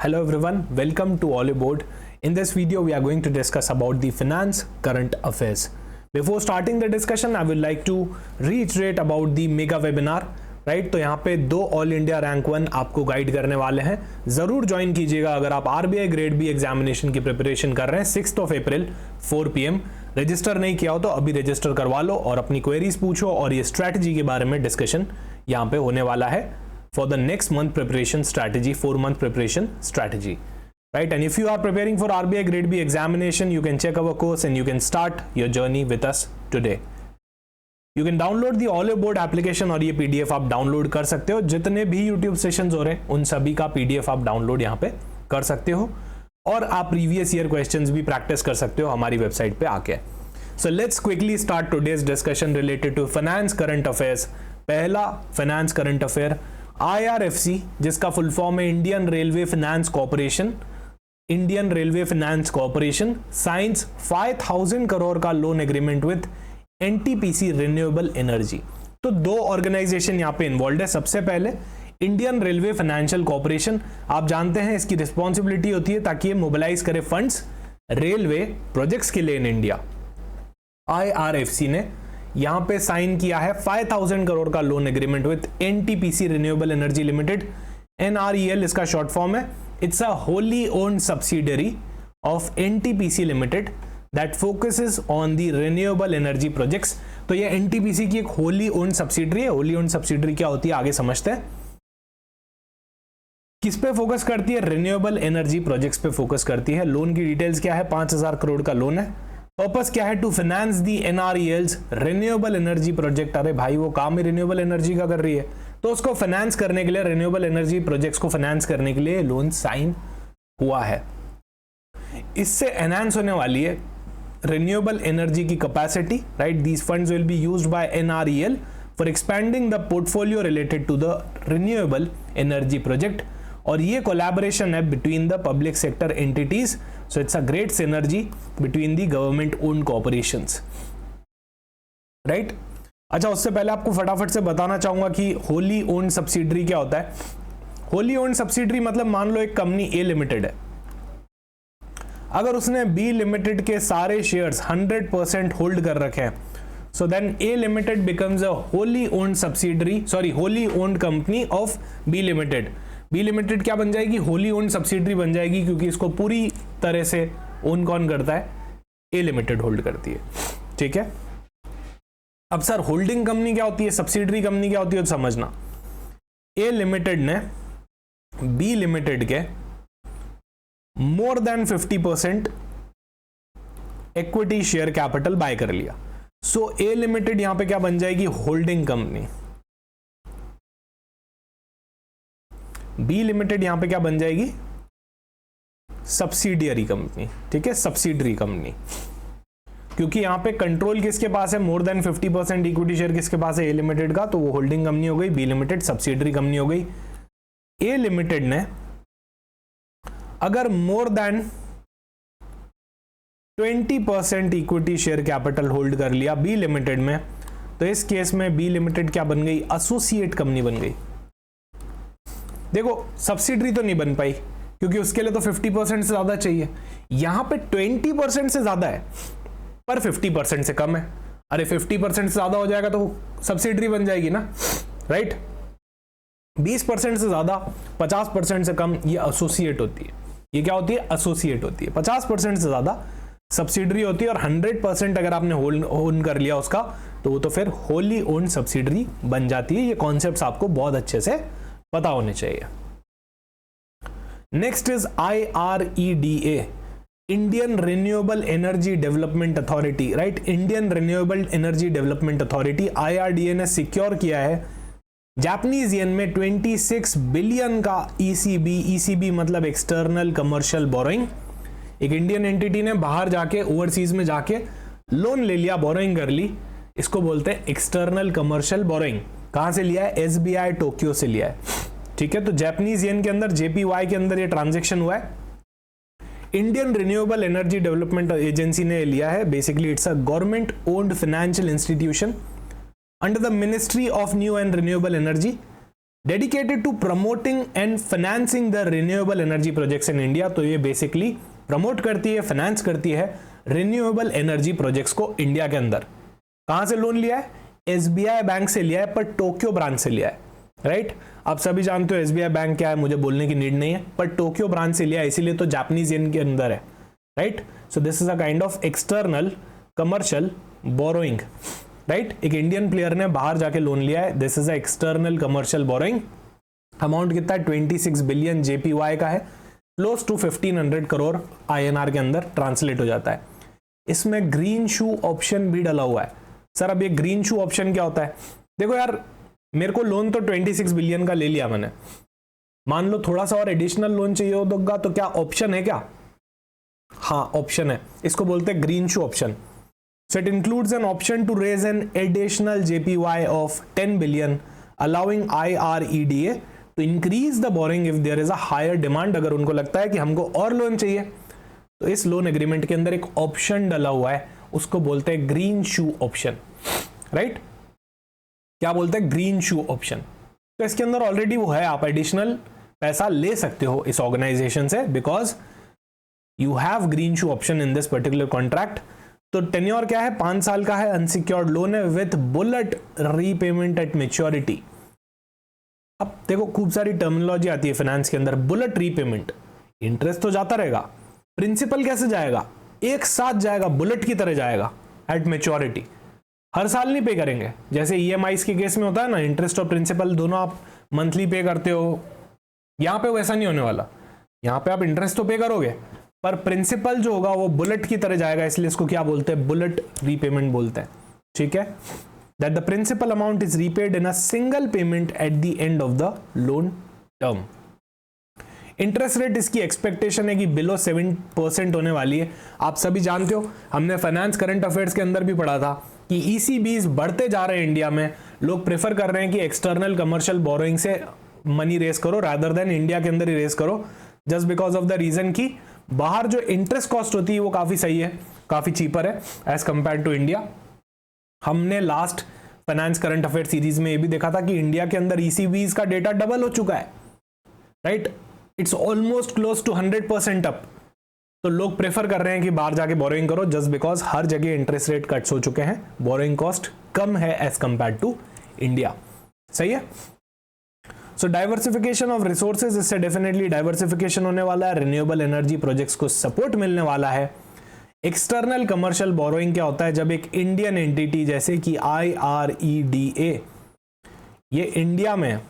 Hello everyone, welcome to Oliboard. In this video, we are going to discuss about the finance current affairs. Before starting the discussion, I would like to reiterate about the mega webinar. Right तो यहाँ पे 2 all India rank 1 आपको guide करने वाले हैं, जरूर join कीजिएगा अगर आप आरबीआई ग्रेड बी एग्जामिनेशन की प्रिपरेशन कर रहे हैं। 6 अप्रैल 4 PM रजिस्टर नहीं किया हो तो अभी रजिस्टर करवा लो और अपनी क्वेरीज पूछो और ये स्ट्रैटेजी के बारे में डिस्कशन यहाँ पे होने वाला है for the next month preparation strategy, 4-month preparation strategy, right? And if you are preparing for RBI Grade B examination, you can check our course and you can start your journey with us today. You can download the Oliboard application और ये PDF आप download कर सकते हो। जितने भी YouTube sessions हो रहे हैं उन सभी का PDF आप डाउनलोड यहाँ पे कर सकते हो और आप प्रीवियस ईयर क्वेश्चंस भी प्रैक्टिस कर सकते हो हमारी वेबसाइट पे आके। So let's quickly start today's discussion related to finance current affairs. पहला finance current affair IRFC, जिसका फुल फॉर्म है Indian Railway Finance Corporation. Indian Railway Finance Corporation signs 5000 crore का loan agreement with NTPC renewable energy. तो 2 organisation यहाँ पे involve है। सबसे पहले इंडियन रेलवे फाइनेंशियल कॉर्पोरेशन, आप जानते हैं इसकी रिस्पॉन्सिबिलिटी होती है ताकि ये मोबिलाइज करे फंड्स रेलवे प्रोजेक्ट्स के लिए इन इंडिया। IRFC ने यहां पे साइन किया है 5000 करोड़ का loan agreement with NTPC renewable energy limited. NREL इसका शॉर्ट फॉर्म है। It's a wholly owned subsidiary of NTPC limited that focuses on the renewable energy projects. तो ये एनटीपीसी की एक होली ओन्ड सब्सिडियरी है। होली ओन्ड सब्सिडियरी क्या होती है आगे समझते हैं। किस पे फोकस करती है? रिन्यूएबल एनर्जी प्रोजेक्ट्स पे फोकस करती है। लोन की डिटेल्स क्या है? 5000 करोड़ का लोन है। पर्पस क्या है? To finance the NRELs renewable energy project. अरे भाई वो काम ही रिन्यूएबल एनर्जी का कर रही है तो उसको फाइनेंस करने के लिए, रिन्यूएबल एनर्जी प्रोजेक्ट्स को फाइनेंस करने के लिए लोन साइन हुआ है। इससे एनहांस होने वाली है रिन्यूएबल एनर्जी की capacity, right? These funds will be used by NREL for expanding the portfolio related to the renewable energy project. और ये कोलैबोरेशन है between the public sector entities, so it's a great synergy between the government owned corporations, right? अच्छा, उससे पहले आपको फटाफट से बताना चाहूंगा कि होली ओन्ड सब्सिडरी क्या होता है। होली ओन्ड सब्सिडरी मतलब मान लो एक कंपनी A लिमिटेड है, अगर उसने B लिमिटेड के सारे शेयर्स 100% होल्ड कर रखे हैं, so then A limited becomes a wholly owned subsidiary, sorry, wholly owned company of B limited. B limited क्या बन जाएगी? होली ओन्ड सब्सिडरी बन जाएगी क्योंकि इसको पूरी तरह से ओन कौन करता है? A लिमिटेड होल्ड करती है, ठीक है? अब सर होल्डिंग कंपनी क्या होती है, सब्सिडरी कंपनी क्या होती है तो समझना। A लिमिटेड ने B लिमिटेड के more than 50% equity share capital by कर लिया। सो A लिमिटेड यहां पे क्या बन जाएगी? Holding company. B लिमिटेड यहां पे क्या बन जाएगी? सब्सिडियरी कंपनी, ठीक है? सब्सिडरी कंपनी, क्योंकि यहां पे कंट्रोल किसके पास है? मोर देन 50% इक्विटी शेयर किसके पास है? A लिमिटेड का, तो वो होल्डिंग कंपनी हो गई। B लिमिटेड सब्सिडरी कंपनी हो गई। A लिमिटेड ने अगर more than 20% equity share capital hold कर लिया B लिमिटेड में, तो इस केस में B लिमिटेड क्या बन गई? एसोसिएट कंपनी बन गई। देखो सब्सिडरी तो नहीं बन पाई क्योंकि उसके लिए तो 50% से ज्यादा चाहिए। यहां पे 20% से ज्यादा है पर 50% से कम है। अरे 50% से ज्यादा हो जाएगा तो सब्सिडरी बन जाएगी ना, राइट? 20% से ज्यादा, 50% से कम, ये एसोसिएट होती है। ये क्या होती है? एसोसिएट होती है। 50% से ज्यादा सब्सिडरी होती है और 100% अगर आपने ओन कर लिया उसका तो वो तो फिर होली ओन्ड सब्सिडरी बन जाती है। ये कॉन्सेप्ट्स आपको बहुत अच्छे से पता होने चाहिए। Next is IREDA, Indian renewable energy development authority, right? Indian renewable energy development authority IRDA ने सिक्योर किया है जापानीज येन में 26 बिलियन का ECB मतलब एक्सटर्नल कमर्शियल बोरोइंग। एक इंडियन एंटिटी ने बाहर जाके ओवरसीज में जाके लोन ले लिया, बोरोइंग कर ली, इसको बोलते हैं एक्सटर्नल कमर्शियल बोरोइंग। कहां से लिया है? SBI टोक्यो से लिया है, ठीक है? तो जापानीज येन के अंदर JPY के अंदर ये ट्रांजैक्शन हुआ है। Indian renewable energy development agency ने लिया है। Basically it's a government owned financial institution under the ministry of new and renewable energy dedicated to promoting and financing the renewable energy projects in India. तो ये basically promote करती है, finance करती है renewable energy projects को India के अंदर। कहां से लोन लिया है? एसबीआई बैंक से लिया है, पर टोक्यो ब्रांच से लिया है, राइट। आप सभी जानते हो एसबीआई बैंक क्या है, मुझे बोलने की नीड नहीं है, पर टोक्यो ब्रांच से लिया है, इसीलिए तो जापानीज येन के अंदर है, right. So this is a kind of external commercial borrowing, right. एक इंडियन प्लेयर ने बाहर जाके लोन लिया है, this is a external commercial borrowing. Amount कितना है? 26 बिलियन जेपीवाई का है, क्लोज टू 1500 करोड़ आईएनआर के अंदर ट्रांसलेट हो जाता है। इसमें ग्रीन शू ऑप्शन भी डला हुआ है। सर अब ये ग्रीन शू ऑप्शन क्या होता है? देखो यार, मेरे को लोन तो 26 बिलियन का ले लिया मैंने, मान लो थोड़ा सा और एडिशनल लोन चाहिए होगा, तो क्या ऑप्शन है क्या? हाँ ऑप्शन है, इसको बोलते हैं green shoe option. So it includes an option to raise an additional JPY of 10 billion, allowing IREDA to increase the borrowing if there is a higher demand। अगर उनको लगता है कि हमको और लोन चाहिए, तो इस लोन एग्रीमेंट के अंदर एक ऑप्शन डला हुआ है, उसको बोलते हैं ग्रीन शू ऑप्शन, राइट। क्या बोलते हैं? Green shoe option. तो इसके अंदर ऑलरेडी वो है, आप एडिशनल पैसा ले सकते हो इस ऑर्गेनाइजेशन से, because you have green shoe option in this particular contract. तो टेन्योर क्या है? 5 साल का है, अनसिक्योर्ड लोन है with bullet repayment at maturity. अब देखो खूब सारी टर्मिनोलॉजी आती है फाइनेंस के अंदर। बुलेट रीपेमेंट, इंटरेस्ट तो जाता रहेगा, प्रिंसिपल कैसे जाएगा? एक साथ जाएगा, बुलेट की तरह जाएगा एट मैच्योरिटी। हर साल नहीं पे करेंगे, जैसे ईएमआईज के केस में होता है ना, इंटरेस्ट और प्रिंसिपल दोनों आप मंथली पे करते हो। यहां पे वैसा नहीं होने वाला, यहां पे आप इंटरेस्ट तो पे करोगे, पर प्रिंसिपल जो होगा वो बुलेट की तरह जाएगा, इसलिए इसको क्या बोलते हैं? बुलेट रीपेमेंट बोलते हैं, ठीक है। That the principal amount is repaid in a single payment at the end of the loan term. Interest rate इसकी एक्सपेक्टेशन है कि बिलो 7% होने वाली है। आप सभी जानते हो, हमने फाइनेंस करंट अफेयर्स के अंदर भी पढ़ा था कि ईसीबीज बढ़ते जा रहे हैं इंडिया में। लोग प्रेफर कर रहे हैं कि एक्सटर्नल कमर्शियल बोरोइंग से मनी रेस करो रादर देन इंडिया के अंदर ही रेस करो, just because of the reason की बाहर जो इंटरेस्ट कॉस्ट होती है वो काफी सही है, काफी चीपर है एज कंपेयर टू इंडिया। हमने last finance current affair series में ये भी देखा था कि इंडिया के अंदर ईसीबीज का डेटा डबल हो चुका है, right. It's almost close to 100% up. तो लोग प्रेफर कर रहे हैं कि बाहर जाके बोरोइंग करो, जस्ट बिकॉज हर जगह इंटरेस्ट रेट कट्स हो चुके हैं, बोरोइंग कॉस्ट कम है एज कंपेयर टू इंडिया, सही है। सो डाइवर्सिफिकेशन ऑफ रिसोर्सेज, इससे डेफिनेटली डाइवर्सिफिकेशन होने वाला है, रिन्यूएबल एनर्जी प्रोजेक्ट्स को सपोर्ट मिलने वाला है। एक्सटर्नल कमर्शियल बोरोइंग क्या होता है? जब एक इंडियन एंटिटी जैसे कि IREDA, ये इंडिया में,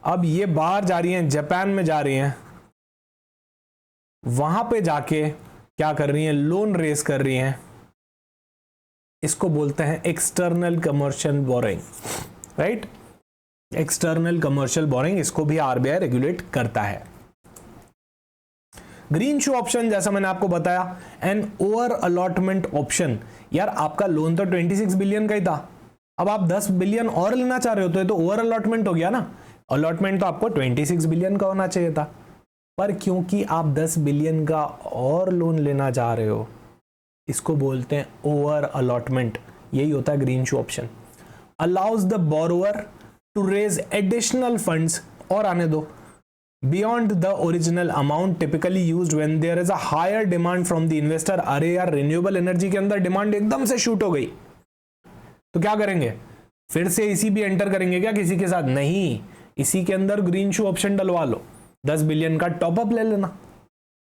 अब ये बाहर जा रही हैं, जापान में जा रही हैं, वहां पे जाके क्या कर रही हैं? लोन रेस कर रही हैं, इसको बोलते हैं external commercial borrowing, right. External commercial borrowing, इसको भी आरबीआई रेगुलेट करता है। ग्रीन शू ऑप्शन, जैसा मैंने आपको बताया, एन ओवर अलॉटमेंट ऑप्शन। यार आपका लोन तो 26 बिलियन का ही था, अब आप 10 बिलियन और लेना चाह रहे हो, तो ये तो ओवर अलॉटमेंट हो गया ना। अलॉटमेंट तो आपको 26 बिलियन का होना चाहिए था, पर क्योंकि आप 10 बिलियन का और लोन लेना चाह रहे हो, इसको बोलते हैं ओवर अलॉटमेंट। यही होता है green shoe option. Allows the borrower to raise additional funds, और आने दो, beyond the original amount typically used when there is a higher demand from the investor. अरे यार रिन्यूएबल एनर्जी के अंदर डिमांड एकदम से शूट हो गई, तो क्या करेंगे? फिर से इसी भी एंटर करेंगे क्या किसी के साथ? नहीं, इसी के अंदर ग्रीन शू ऑप्शन डलवा लो, 10 बिलियन का टॉपअप ले लेना,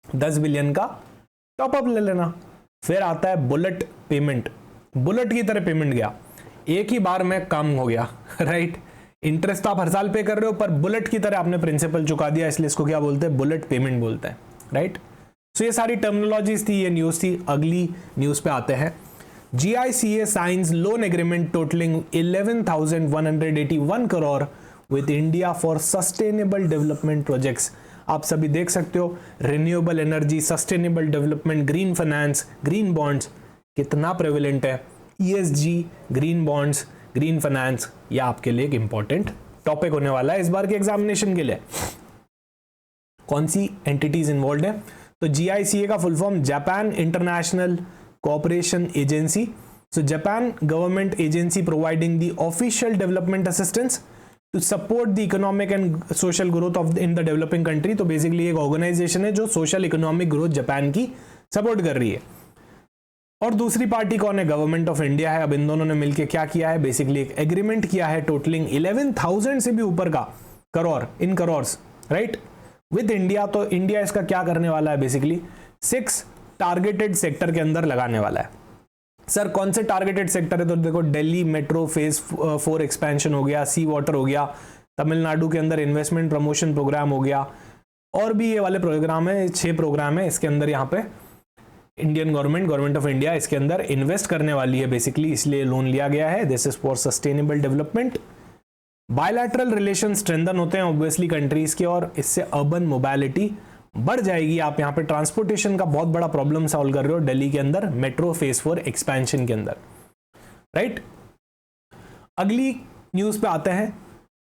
10 बिलियन का टॉपअप ले लेना। फिर आता है बुलेट पेमेंट, बुलेट की तरह पेमेंट गया, एक ही बार में कम हो गया, राइट। इंटरेस्ट तो आप हर साल पे कर रहे हो, पर बुलेट की तरह आपने प्रिंसिपल चुका दिया, इसलिए इसको क्या बोलते हैं? बुलेट पेमेंट बोलते हैं, राइट। सो ये सारी टर्मिनोलॉजीज थी, ये न्यूज थी। अगली न्यूज पे आते हैं। GICA science loan agreement totalling 11,181 crore with India for sustainable development projects. आप सभी देख सकते हो, renewable energy, sustainable development, green finance, green bonds कितना प्रेवलेंट है। ESG, green bonds, green finance, ये आपके लिए एक इंपॉर्टेंट टॉपिक होने वाला है इस बार के एग्जामिनेशन के लिए। कौन सी एंटिटीज इन्वॉल्व है? तो GICA का full form Japan international cooperation agency, So Japan government agency providing the official development assistance to support the economic and social growth of in the developing country. तो basically एक organisation है जो social economic growth Japan की support कर रही है। और दूसरी पार्टी कौन है? गवर्नमेंट ऑफ इंडिया है। अब इन दोनों ने मिलकर क्या किया है? बेसिकली एक एग्रीमेंट किया है टोटलिंग 11,000 से भी ऊपर का करोड़ इन करोर्स, राइट, विद इंडिया। तो इंडिया इसका क्या करने वाला है? बेसिकली 6 टारगेटेड सेक्टर के अंदर लगाने वाला है। सर कौन से टारगेटेड सेक्टर है? तो देखो दिल्ली मेट्रो फेज 4 एक्सपेंशन हो गया, सी वाटर हो गया, तमिलनाडु के अंदर इन्वेस्टमेंट प्रमोशन प्रोग्राम हो गया, और भी ये वाले प्रोग्राम है, 6 प्रोग्राम है। इसके अंदर यहाँ पे इंडियन गवर्नमेंट ऑफ इंडिया इसके अंदर इन्वेस्ट करने वाली है बेसिकली, इसलिए लोन लिया गया है। This is for sustainable development. Bilateral relation strengthen होते हैं ऑब्वियसली कंट्रीज के, और इससे अर्बन मोबिलिटी बढ़ जाएगी। आप यहाँ पे ट्रांसपोर्टेशन का बहुत बड़ा प्रॉब्लम सॉल्व कर रहे हो दिल्ली के अंदर मेट्रो फेज 4 एक्सपेंशन के अंदर, राइट। अगली न्यूज पे आते हैं।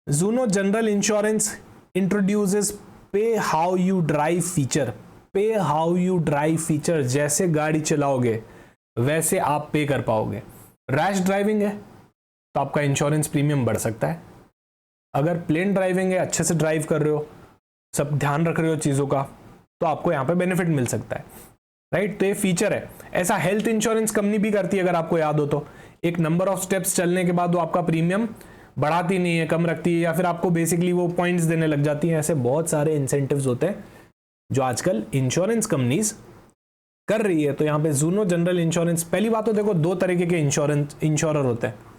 जूनो जनरल इंश्योरेंस इंट्रोड्यूसेस पे हाउ यू ड्राइव फीचर। पे हाउ यू ड्राइव फीचर, जैसे गाड़ी चलाओगे वैसे आप पे कर पाओगे। रैश ड्राइविंग है तो आपका इंश्योरेंस प्रीमियम बढ़ सकता है। अगर प्लेन ड्राइविंग है, अच्छे से ड्राइव कर रहे हो, सब ध्यान रख रहे हो चीज़ों का, तो आपको यहाँ पे बेनिफिट मिल सकता है, राइट। तो ये फीचर है। ऐसा हेल्थ इंश्योरेंस कंपनी भी करती है, अगर आपको याद हो तो। एक नंबर ऑफ स्टेप्स चलने के बाद वो आपका प्रीमियम बढ़ाती नहीं है, कम रखती है, या फिर आपको बेसिकली वो पॉइंट्स देने लग जाती हैं। ऐसे बहुत सारे इंसेंटिव्स होते हैं जो आजकल इंश्योरेंस कंपनीज कर रही है। तो यहाँ पे जूनो जनरल इंश्योरेंस, पहली बात तो देखो 2 तरीके के इंश्योरर होते हैं।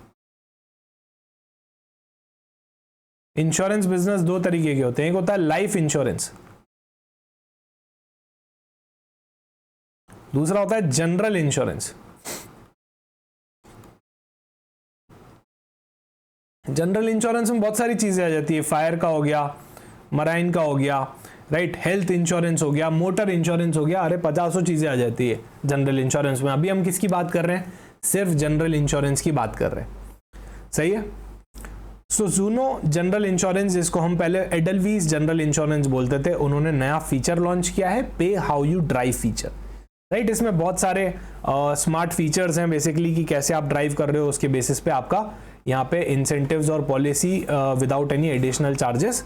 इंश्योरेंस बिजनेस 2 तरीके के होते हैं। एक होता है लाइफ इंश्योरेंस, दूसरा होता है जनरल इंश्योरेंस। जनरल इंश्योरेंस में बहुत सारी चीजें आ जाती है। फायर का हो गया, मराइन का हो गया, राइट, हेल्थ इंश्योरेंस हो गया, मोटर इंश्योरेंस हो गया, अरे 50 चीजें आ जाती है जनरल इंश्योरेंस में। अभी हम किसकी बात कर रहे हैं? सिर्फ जनरल इंश्योरेंस की बात कर रहे हैं, सही है। सो जूनो जनरल इंश्योरेंस, जिसको हम पहले एडलवीज जनरल इंश्योरेंस बोलते थे, उन्होंने नया फीचर लॉन्च किया है, पे how you drive feature, right. इसमें बहुत सारे स्मार्ट फीचर्स हैं बेसिकली, कि कैसे आप ड्राइव कर रहे हो उसके बेसिस पे आपका यहाँ पे इंसेंटिव्स और policy without any additional charges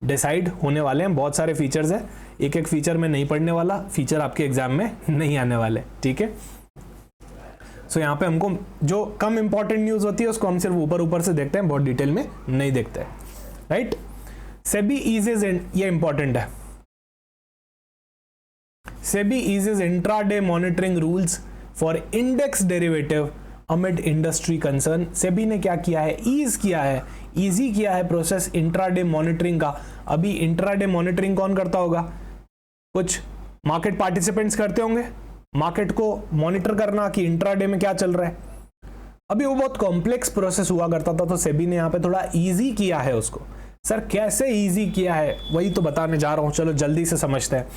decide होने वाले हैं। बहुत सारे फीचर्स हैं, एक एक फीचर में नहीं पढ़ने वाला, फीचर आपके एग्जाम में नहीं आने वाले, ठीक है। सो यहाँ पे हमको जो कम इंपॉर्टेंट न्यूज होती है उसको हम सिर्फ ऊपर से देखते हैं, बहुत डिटेल में नहीं देखते हैं, राइट। सेबी ईजेज, ये इंपॉर्टेंट है। SEBI eases intraday monitoring rules for index derivative amid industry concern. SEBI ने क्या किया है? ईज किया है, इजी किया है प्रोसेस इंट्राडे मॉनिटरिंग का। अभी इंट्राडे मॉनिटरिंग कौन करता होगा? कुछ मार्केट पार्टिसिपेंट्स करते होंगे, मार्केट को मॉनिटर करना कि इंट्राडे में क्या चल रहा है। अभी वो बहुत कॉम्प्लेक्स प्रोसेस हुआ करता था, तो सेबी ने यहाँ पे थोड़ा इजी किया है उसको। सर कैसे इजी किया है, वही तो बताने जा रहा हूं, चलो जल्दी से समझते हैं।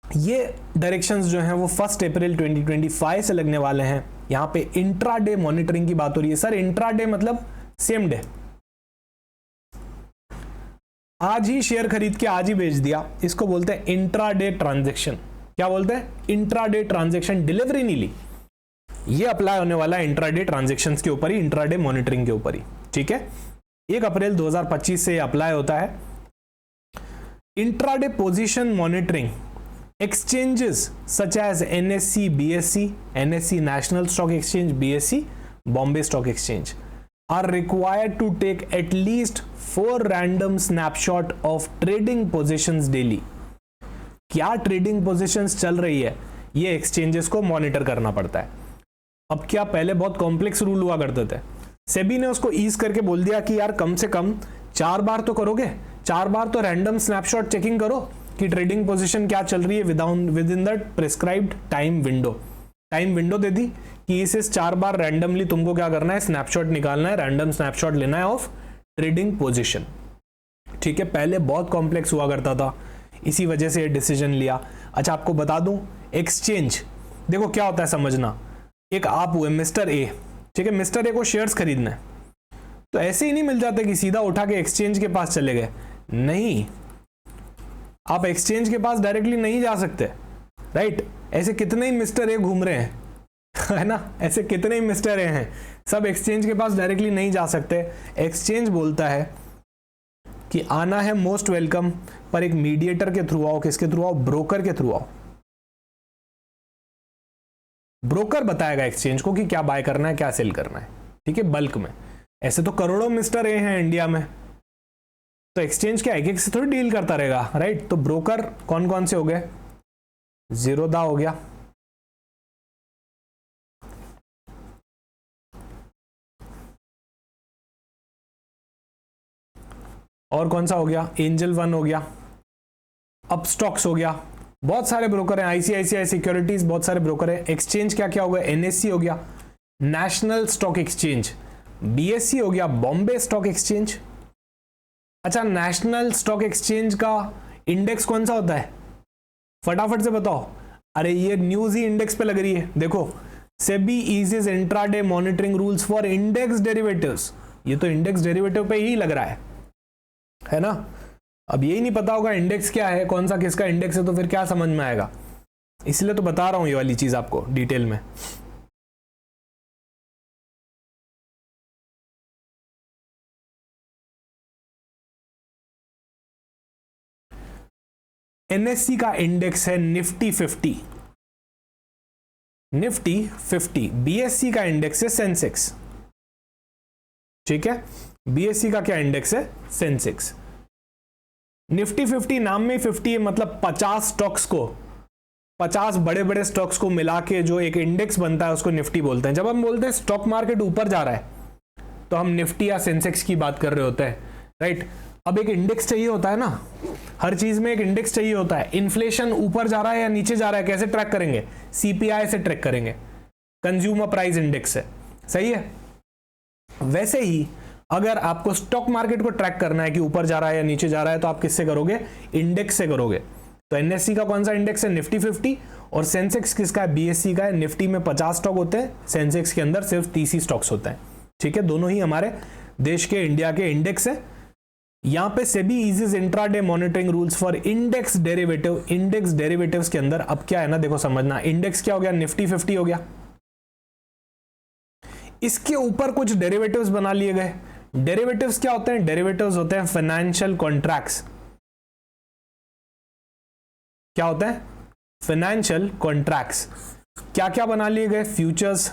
ये डायरेक्शंस जो हैं वो 1 अप्रैल 2025 से लगने वाले हैं। यहाँ पे इंट्राडे मॉनिटरिंग की बात हो रही है। सर इंट्राडे मतलब सेम डे, आज ही शेयर खरीद के आज ही बेच दिया, इसको बोलते हैं इंट्राडे ट्रांजैक्शन। क्या बोलते हैं? Intraday transaction. डिलीवरी नहीं ली, ये अप्लाई होने वाला है इंट्राडे ट्रांजैक्शंस के ऊपर ही, इंट्राडे मॉनिटरिंग के ऊपर ही, ठीक है। 1 अप्रैल 2025 से अप्लाई होता है। Intraday position monitoring exchanges such as NSE, BSE, NSE National Stock Exchange, BSE, Bombay Stock Exchange are required to take at least 4 random snapshot of trading positions daily. क्या trading positions चल रही है ये exchanges को monitor करना पड़ता है। अब क्या पहले बहुत कॉम्प्लेक्स रूल हुआ करते थे, सेबी ने उसको ईज करके बोल दिया कि यार कम से कम 4 बार तो करोगे, 4 बार तो रैंडम स्नैपशॉट चेकिंग करो कि ट्रेडिंग पोजीशन क्या चल रही है within the prescribed time window. Time window दे दी कि इस 4 बार रैंडमली तुमको क्या करना है, स्नैपशॉट निकालना है, रैंडम स्नैपशॉट लेना है ऑफ ट्रेडिंग पोजीशन, ठीक है। पहले बहुत कॉम्प्लेक्स हुआ करता था, इसी वजह से ये डिसीजन लिया। अच्छा आपको बता दूं, एक्सचेंज देखो क्या होता है समझना। एक आप हुए मिस्टर ए, ठीक है, मिस्टर ए को शेयर्स खरीदना है, तो ऐसे ही नहीं मिल जाते कि सीधा उठा के एक्सचेंज के पास चले गए, नहीं, आप एक्सचेंज के पास डायरेक्टली नहीं जा सकते, राइट। ऐसे कितने ही मिस्टर ए घूम रहे हैं है ना, ऐसे कितने ही मिस्टर हैं, सब एक्सचेंज के पास डायरेक्टली नहीं जा सकते। एक्सचेंज बोलता है कि आना है मोस्ट वेलकम, पर एक मीडिएटर के थ्रू आओ। किसके थ्रू आओ? ब्रोकर के थ्रू आओ। ब्रोकर बताएगा एक्सचेंज को कि क्या बाय करना है, क्या सेल करना है, ठीक है, बल्क में। ऐसे तो करोड़ों मिस्टर ए हैं इंडिया में, तो एक्सचेंज क्या एक एक से थोड़ी डील करता रहेगा, राइट। तो ब्रोकर कौन कौन से हो गए? जीरोधा हो गया, और कौन सा हो गया? एंजल वन हो गया, अपस्टॉक्स हो गया, बहुत सारे ब्रोकर हैं। आईसीआईसीआई सिक्योरिटीज, बहुत सारे ब्रोकर हैं। एक्सचेंज क्या क्या हो गया? एनएससी हो गया, नेशनल स्टॉक एक्सचेंज, बीएससी हो गया, बॉम्बे स्टॉक एक्सचेंज। अच्छा, नेशनल स्टॉक एक्सचेंज का इंडेक्स कौन सा होता है? फटाफट से बताओ। अरे ये न्यूज ही इंडेक्स पे लग रही है, देखो, SEBI eases intraday monitoring rules for index derivatives. ये तो इंडेक्स डेरिवेटिव पे ही लग रहा है ना। अब यही नहीं पता होगा इंडेक्स क्या है, कौन सा किसका इंडेक्स है, तो फिर क्या समझ में आएगा। इसलिए तो बता रहा हूं ये वाली चीज आपको डिटेल में। एनएससी का इंडेक्स है निफ्टी 50, निफ्टी 50। बीएससी का इंडेक्स है सेंसेक्स, ठीक है। बीएससी का क्या इंडेक्स है? सेंसेक्स। निफ्टी 50 नाम में 50 है, मतलब 50 स्टॉक्स को, 50 बड़े बड़े स्टॉक्स को मिला के जो एक इंडेक्स बनता है उसको निफ्टी बोलते हैं। जब हम बोलते हैं स्टॉक मार्केट ऊपर जा रहा है तो हम निफ्टी या सेंसेक्स की बात कर रहे होते हैं, राइट। अब एक इंडेक्स चाहिए होता है ना, हर चीज में एक इंडेक्स चाहिए होता है। इन्फ्लेशन ऊपर जा रहा है या नीचे जा रहा है, कैसे ट्रैक करेंगे? सीपीआई से ट्रैक करेंगे, कंज्यूमर प्राइस इंडेक्स है, सही है। वैसे ही अगर आपको स्टॉक मार्केट को ट्रैक करना है कि ऊपर जा रहा है या नीचे जा रहा है, तो आप किससे करोगे? इंडेक्स से करोगे। तो एनएससी का कौन सा इंडेक्स है? निफ्टी 50। और सेंसेक्स किसका है? बीएससी का है। निफ्टी में 50 स्टॉक होते हैं, सेंसेक्स के अंदर सिर्फ 30 ही स्टॉक्स होते हैं, ठीक है। दोनों ही हमारे देश के, इंडिया के इंडेक्स है। यहां पे SEBI eases intraday monitoring rules for index derivative. Index derivatives के अंदर अब क्या है ना, देखो समझना, इंडेक्स क्या हो गया? निफ्टी 50 हो गया। इसके ऊपर कुछ डेरिवेटिव्स बना लिए गए। डेरिवेटिव्स क्या होते हैं? डेरिवेटिव्स होते हैं फाइनेंशियल कॉन्ट्रैक्ट्स। क्या होता है? Financial contracts. क्या क्या बना लिए गए? फ्यूचर्स,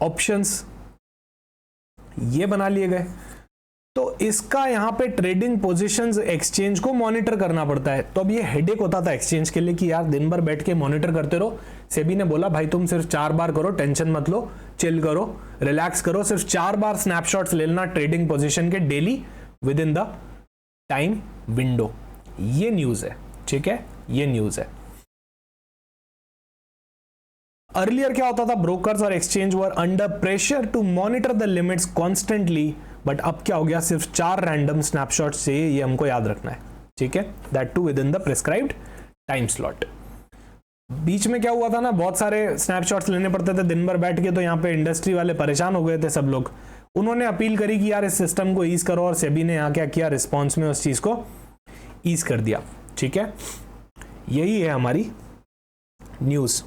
ऑप्शंस, ये बना लिए गए। तो इसका यहां पे ट्रेडिंग पोजीशंस एक्सचेंज को मॉनिटर करना पड़ता है। तो अब ये हेडेक होता था एक्सचेंज के लिए कि यार दिन भर बैठ के मॉनिटर करते रहो। सेबी ने बोला भाई तुम सिर्फ 4 बार करो, टेंशन मत लो, चिल करो, रिलैक्स करो, सिर्फ 4 बार स्नैपशॉट्स ले लेना ट्रेडिंग पोजीशन के daily with in the time window. ये न्यूज है, ठीक है, ये न्यूज है। अर्लियर क्या होता था? ब्रोकर्स और exchange were under pressure to monitor the limits constantly, but अब क्या हो गया? सिर्फ 4 रैंडम स्नैपशॉट से ये हमको याद रखना है, ठीक है, that too within the prescribed time slot. बीच में क्या हुआ था ना, बहुत सारे स्नैपशॉट्स लेने पड़ते थे दिन भर बैठ के, तो यहाँ पे इंडस्ट्री वाले परेशान हो गए थे सब लोग। उन्होंने अपील करी कि यार इस सिस्टम को ईज करो, और सेबी ने यहाँ क्या किया? रिस्पॉन्स में उस चीज को ईज कर दिया, ठीक है। यही है हमारी न्यूज।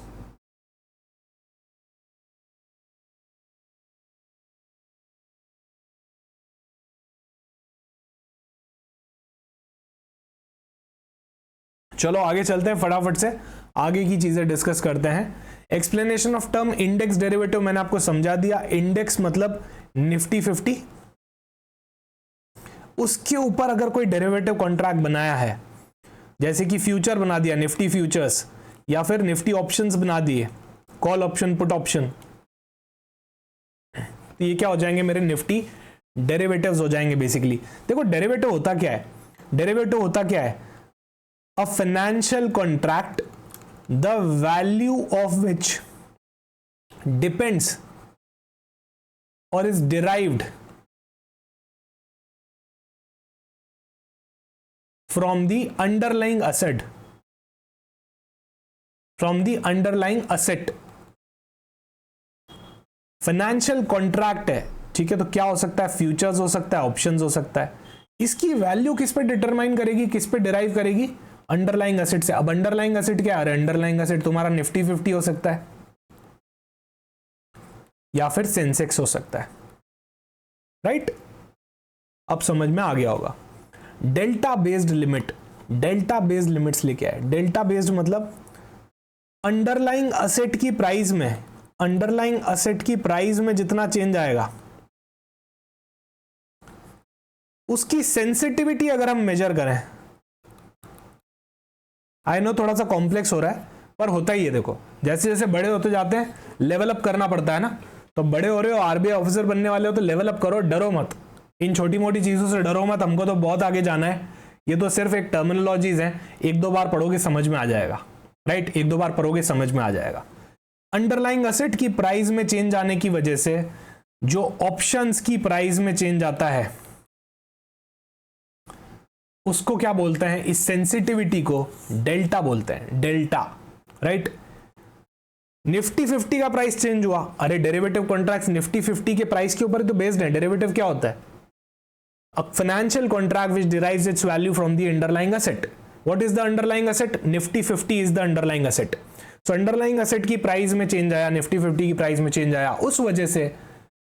चलो आगे चलते हैं, फटाफट से आगे की चीजें डिस्कस करते हैं। Explanation of term index derivative मैंने आपको समझा दिया। इंडेक्स मतलब निफ्टी 50, उसके ऊपर अगर कोई डेरिवेटिव कॉन्ट्रैक्ट बनाया है, जैसे कि फ्यूचर बना दिया निफ्टी फ्यूचर्स, या फिर निफ्टी ऑप्शंस बना दिए, कॉल ऑप्शन, पुट ऑप्शन, तो ये क्या हो जाएंगे? मेरे निफ्टी डेरिवेटिव्स हो जाएंगे बेसिकली। देखो डेरिवेटिव होता क्या है? डेरिवेटिव होता क्या है? A financial contract, the value of which depends or is derived from the underlying asset, from the underlying asset. Financial contract है, ठीक है, तो क्या हो सकता है? फ्यूचर्स हो सकता है, ऑप्शंस हो सकता है। इसकी वैल्यू किस पे डिटरमाइन करेगी, किस पे डिराइव करेगी? अंडरलाइंग एसेट से। अब अंडरलाइंग एसेट क्या है? अरे अंडरलाइंग एसेट तुम्हारा निफ्टी 50 हो सकता है, या फिर सेंसेक्स हो सकता है, राइट? अब समझ में आ गया होगा। Delta based limit, delta based limits लेके आए। डेल्टा बेस्ड मतलब अंडरलाइंग असेट की प्राइस में, अंडरलाइंग असेट की प्राइस में जितना चेंज आएगा उसकी सेंसिटिविटी अगर हम मेजर करें, आई नो थोड़ा सा कॉम्प्लेक्स हो रहा है पर होता ही है। देखो जैसे जैसे बड़े होते जाते हैं लेवल अप करना पड़ता है ना, तो बड़े हो रहे हो, आरबीआई ऑफिसर बनने वाले हो तो लेवल अप करो, डरो मत, इन छोटी मोटी चीजों से डरो मत, हमको तो बहुत आगे जाना है। ये तो सिर्फ एक टर्मिनोलॉजीज है, एक दो बार पढ़ोगे समझ में आ जाएगा, राइट? एक दो बार पढ़ोगे समझ में आ जाएगा। अंडरलाइंग असेट की प्राइस में चेंज आने की वजह से जो ऑप्शंस की प्राइस में चेंज आता है उसको क्या बोलते हैं? इस सेंसिटिविटी को डेल्टा बोलते हैं, डेल्टा, राइट? निफ्टी 50 का प्राइस चेंज हुआ, अरे डेरिवेटिव कॉन्ट्रैक्ट्स निफ्टी 50 के प्राइस के ऊपर ही तो बेस्ड है। डेरिवेटिव क्या होता है? A financial contract which derives it's value from the underlying asset. What is the underlying asset? Nifty 50 is the underlying asset. So underlying asset की प्राइस में चेंज आया, निफ्टी 50 की प्राइस में चेंज आया, उस वजह से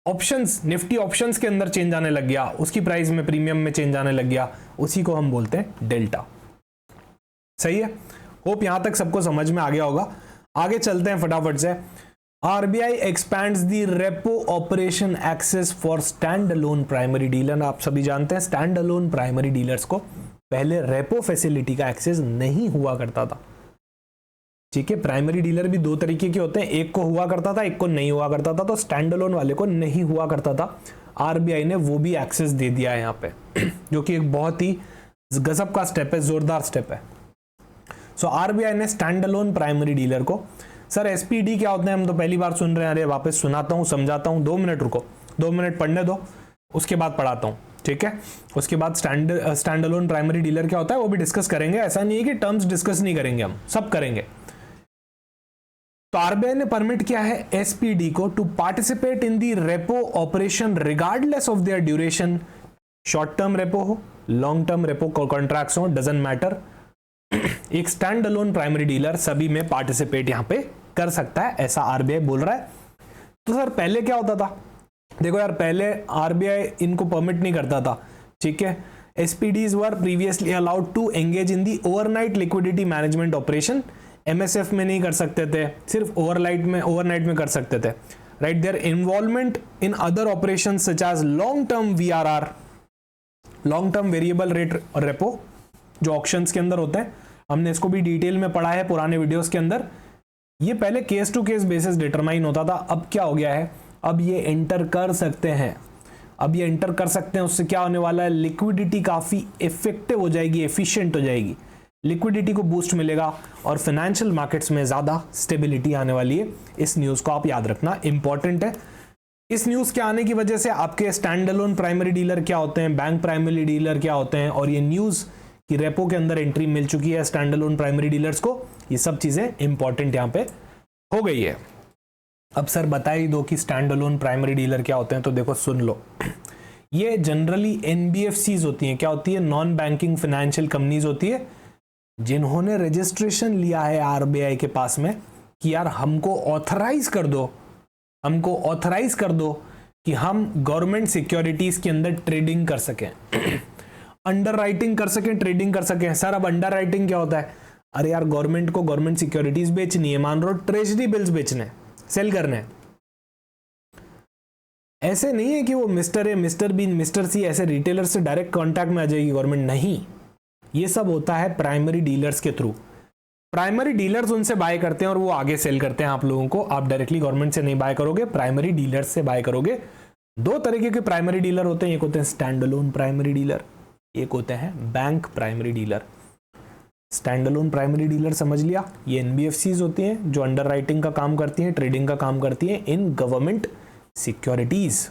ऑप्शंस, निफ्टी ऑप्शंस के अंदर चेंज आने लग गया, उसकी प्राइस में, प्रीमियम में चेंज आने लग गया, उसी को हम बोलते हैं डेल्टा। सही है? होप यहां तक सबको समझ में आ गया होगा। आगे चलते हैं फटाफट से। RBI expands the repo operation access for stand alone primary dealer. आप सभी जानते हैं स्टैंड अलोन प्राइमरी डीलर्स को पहले रेपो फैसिलिटी का एक्सेस नहीं हुआ करता था, ठीक है? प्राइमरी डीलर भी दो तरीके के होते हैं, एक को हुआ करता था, एक को नहीं हुआ करता था। तो स्टैंड अलोन वाले को नहीं हुआ करता था, आरबीआई ने वो भी एक्सेस दे दिया है यहाँ पे जो कि एक बहुत ही गजब का स्टेप है, जोरदार स्टेप है। सो आरबीआई ने स्टैंड अलोन प्राइमरी डीलर को, सर एसपीडी क्या होते हैं हम तो पहली बार सुन रहे हैं, अरे वापस सुनाता हूँ, समझाता हूँ, 2 मिनट रुको, 2 मिनट पढ़ने दो, उसके बाद पढ़ाता हूँ, ठीक है? उसके बाद स्टैंड अलोन प्राइमरी डीलर क्या होता है वो भी डिस्कस करेंगे। ऐसा नहीं है कि टर्म्स डिस्कस नहीं करेंगे, हम सब करेंगे। तो आरबीआई ने परमिट किया है एसपीडी को to participate in the repo operation regardless of their duration, short term repo हो, लॉन्ग टर्म रेपो कॉन्ट्रैक्ट्स हो, डजंट मैटर। एक स्टैंड अलोन प्राइमरी डीलर सभी में पार्टिसिपेट यहां पे कर सकता है, ऐसा आरबीआई बोल रहा है। तो सर पहले क्या होता था? देखो यार, पहले आरबीआई इनको परमिट नहीं करता था, ठीक है? SPDs were previously allowed to engage in the overnight liquidity management operation. MSF में नहीं कर सकते थे, सिर्फ ओवरनाइट में कर सकते थे, right? Their involvement in other operation such as long term VRR, long term variable rate repo, जो ऑक्शंस के अंदर होते हैं, हमने इसको भी डिटेल में पढ़ा है पुराने वीडियोस के अंदर। ये पहले case to case basis determine होता था, अब क्या हो गया है? अब ये एंटर कर सकते हैं, अब ये एंटर कर सकते हैं। उससे क्या होने वाला है? लिक्विडिटी काफी इफेक्टिव हो जाएगी, एफिशिएंट हो जाएगी, लिक्विडिटी को बूस्ट मिलेगा और फाइनेंशियल मार्केट्स में ज्यादा स्टेबिलिटी आने वाली है। इस न्यूज को आप याद रखना, इंपॉर्टेंट है। इस न्यूज के आने की वजह से आपके स्टैंड अलोन प्राइमरी डीलर क्या होते हैं, बैंक प्राइमरी डीलर क्या होते हैं, और ये न्यूज की रेपो के अंदर एंट्री मिल चुकी है स्टैंड अलोन प्राइमरी डीलर्स को, ये सब चीजें इंपॉर्टेंट यहां पे हो गई है। अब सर बता ही दो कि स्टैंड अलोन प्राइमरी डीलर क्या होते हैं, तो देखो सुन लो। ये जनरली एनबीएफसीज होती हैं, क्या होती है? नॉन बैंकिंग फाइनेंशियल कंपनीज होती है, जिन्होंने रजिस्ट्रेशन लिया है आरबीआई के पास में कि यार हमको ऑथराइज कर दो, हमको ऑथराइज कर दो कि हम गवर्नमेंट सिक्योरिटीज के अंदर ट्रेडिंग कर सकें, अंडर राइटिंग कर सकें, ट्रेडिंग कर सकें। सर अब अंडर राइटिंग क्या होता है? अरे यार गवर्नमेंट को गवर्नमेंट सिक्योरिटीज बेचनी है, मान लो ट्रेजरी बिल्स बेचने, सेल करने। ऐसे नहीं है कि वो mister A, mister B, mister C ऐसे रिटेलर से डायरेक्ट कॉन्टैक्ट में आ जाएगी गवर्नमेंट, नहीं। ये सब होता है प्राइमरी डीलर्स के थ्रू। प्राइमरी डीलर्स उनसे बाय करते हैं और वो आगे सेल करते हैं आप लोगों को। आप डायरेक्टली गवर्नमेंट से नहीं बाय करोगे, प्राइमरी डीलर्स से बाय करोगे। दो तरीके के प्राइमरी डीलर होते हैं, एक होते हैं स्टैंड अलोन प्राइमरी डीलर, एक होते हैं bank primary dealer. Stand alone primary dealer समझ लिया, ये एनबीएफसीज होती हैं जो अंडर राइटिंग का काम करती हैं, ट्रेडिंग का काम करती हैं इन गवर्नमेंट सिक्योरिटीज।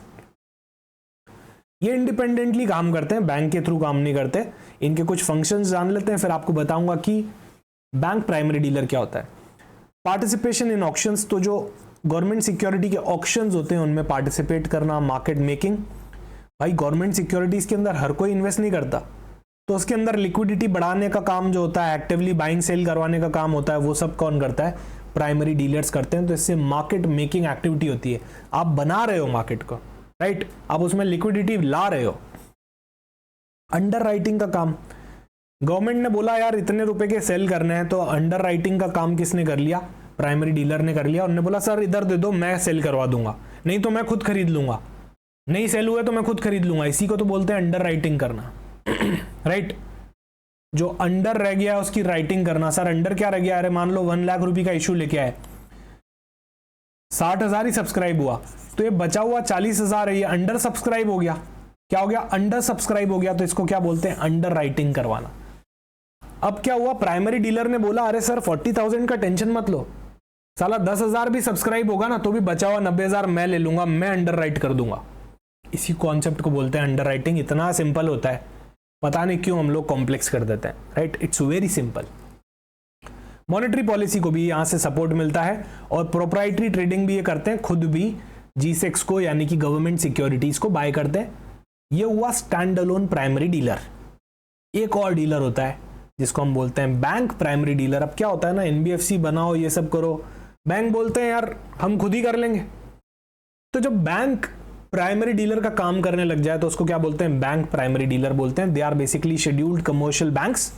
ये इंडिपेंडेंटली काम करते हैं, बैंक के थ्रू काम नहीं करते। इनके कुछ फंक्शंस जान लेते हैं, फिर आपको बताऊंगा कि बैंक प्राइमरी डीलर क्या होता है। पार्टिसिपेशन इन ऑक्शंस, तो जो गवर्नमेंट सिक्योरिटी के ऑक्शंस होते हैं उनमें पार्टिसिपेट करना, मार्केट मेकिंग। भाई गवर्नमेंट सिक्योरिटीज के अंदर हर कोई इन्वेस्ट नहीं करता, तो उसके अंदर लिक्विडिटी बढ़ाने का काम जो होता है, एक्टिवली बाइंग सेल करवाने का काम होता है, वो सब कौन करता है? प्राइमरी डीलर्स करते हैं, तो इससे मार्केट मेकिंग एक्टिविटी होती है, आप बना रहे हो मार्केट को, राइट, आप उसमें लिक्विडिटी ला रहे हो। अंडर राइटिंग का काम, गवर्नमेंट ने बोला यार इतने रुपए के सेल करने हैं, तो अंडर राइटिंग का काम किसने कर लिया, प्राइमरी डीलर ने कर लिया। उन्होंने बोला सर इधर दे दो, मैं सेल करवा दूंगा, नहीं तो मैं खुद खरीद लूंगा, नहीं सेल हुए तो मैं खुद खरीद लूंगा। इसी को तो बोलते हैं अंडर राइटिंग करना। राइट, जो अंडर रह गया उसकी राइटिंग करना। सर अंडर क्या रह गया, अरे मान लो 1 लाख रुपए का इशू लेके आए, 60,000 ही सब्सक्राइब हुआ, तो ये बचा हुआ 40,000 है, ये अंडर सब्सक्राइब हो गया। क्या हो गया, अंडर सब्सक्राइब हो गया, तो इसको क्या बोलते हैं, अंडर राइटिंग करवाना। अब क्या हुआ, प्राइमरी डीलर ने बोला अरे सर 40,000 का टेंशन मत लो, साला 10,000 भी सब्सक्राइब होगा ना तो भी बचा हुआ 90,000 मैं ले लूंगा, मैं अंडर राइट कर दूंगा। इसी कॉन्सेप्ट को बोलते हैं अंडर राइटिंग। इतना सिंपल होता है, पता नहीं क्यों हम लोग कॉम्प्लेक्स कर देते हैं, right, it's very simple. Monetary policy को भी यहां से सपोर्ट मिलता है, और प्रोप्राइटरी ट्रेडिंग भी ये करते हैं, खुद भी G-SEX को यानी कि गवर्नमेंट सिक्योरिटीज को बाय करते हैं। ये हुआ स्टैंड अलोन प्राइमरी डीलर। एक और डीलर होता है जिसको हम बोलते हैं बैंक प्राइमरी डीलर। अब क्या होता है ना, NBFC बनाओ, ये सब करो, बैंक बोलते हैं यार हम खुद ही कर लेंगे। तो जब बैंक प्राइमरी डीलर का काम करने लग जाए तो उसको क्या बोलते हैं, बैंक प्राइमरी डीलर बोलते हैं। They are basically scheduled commercial banks.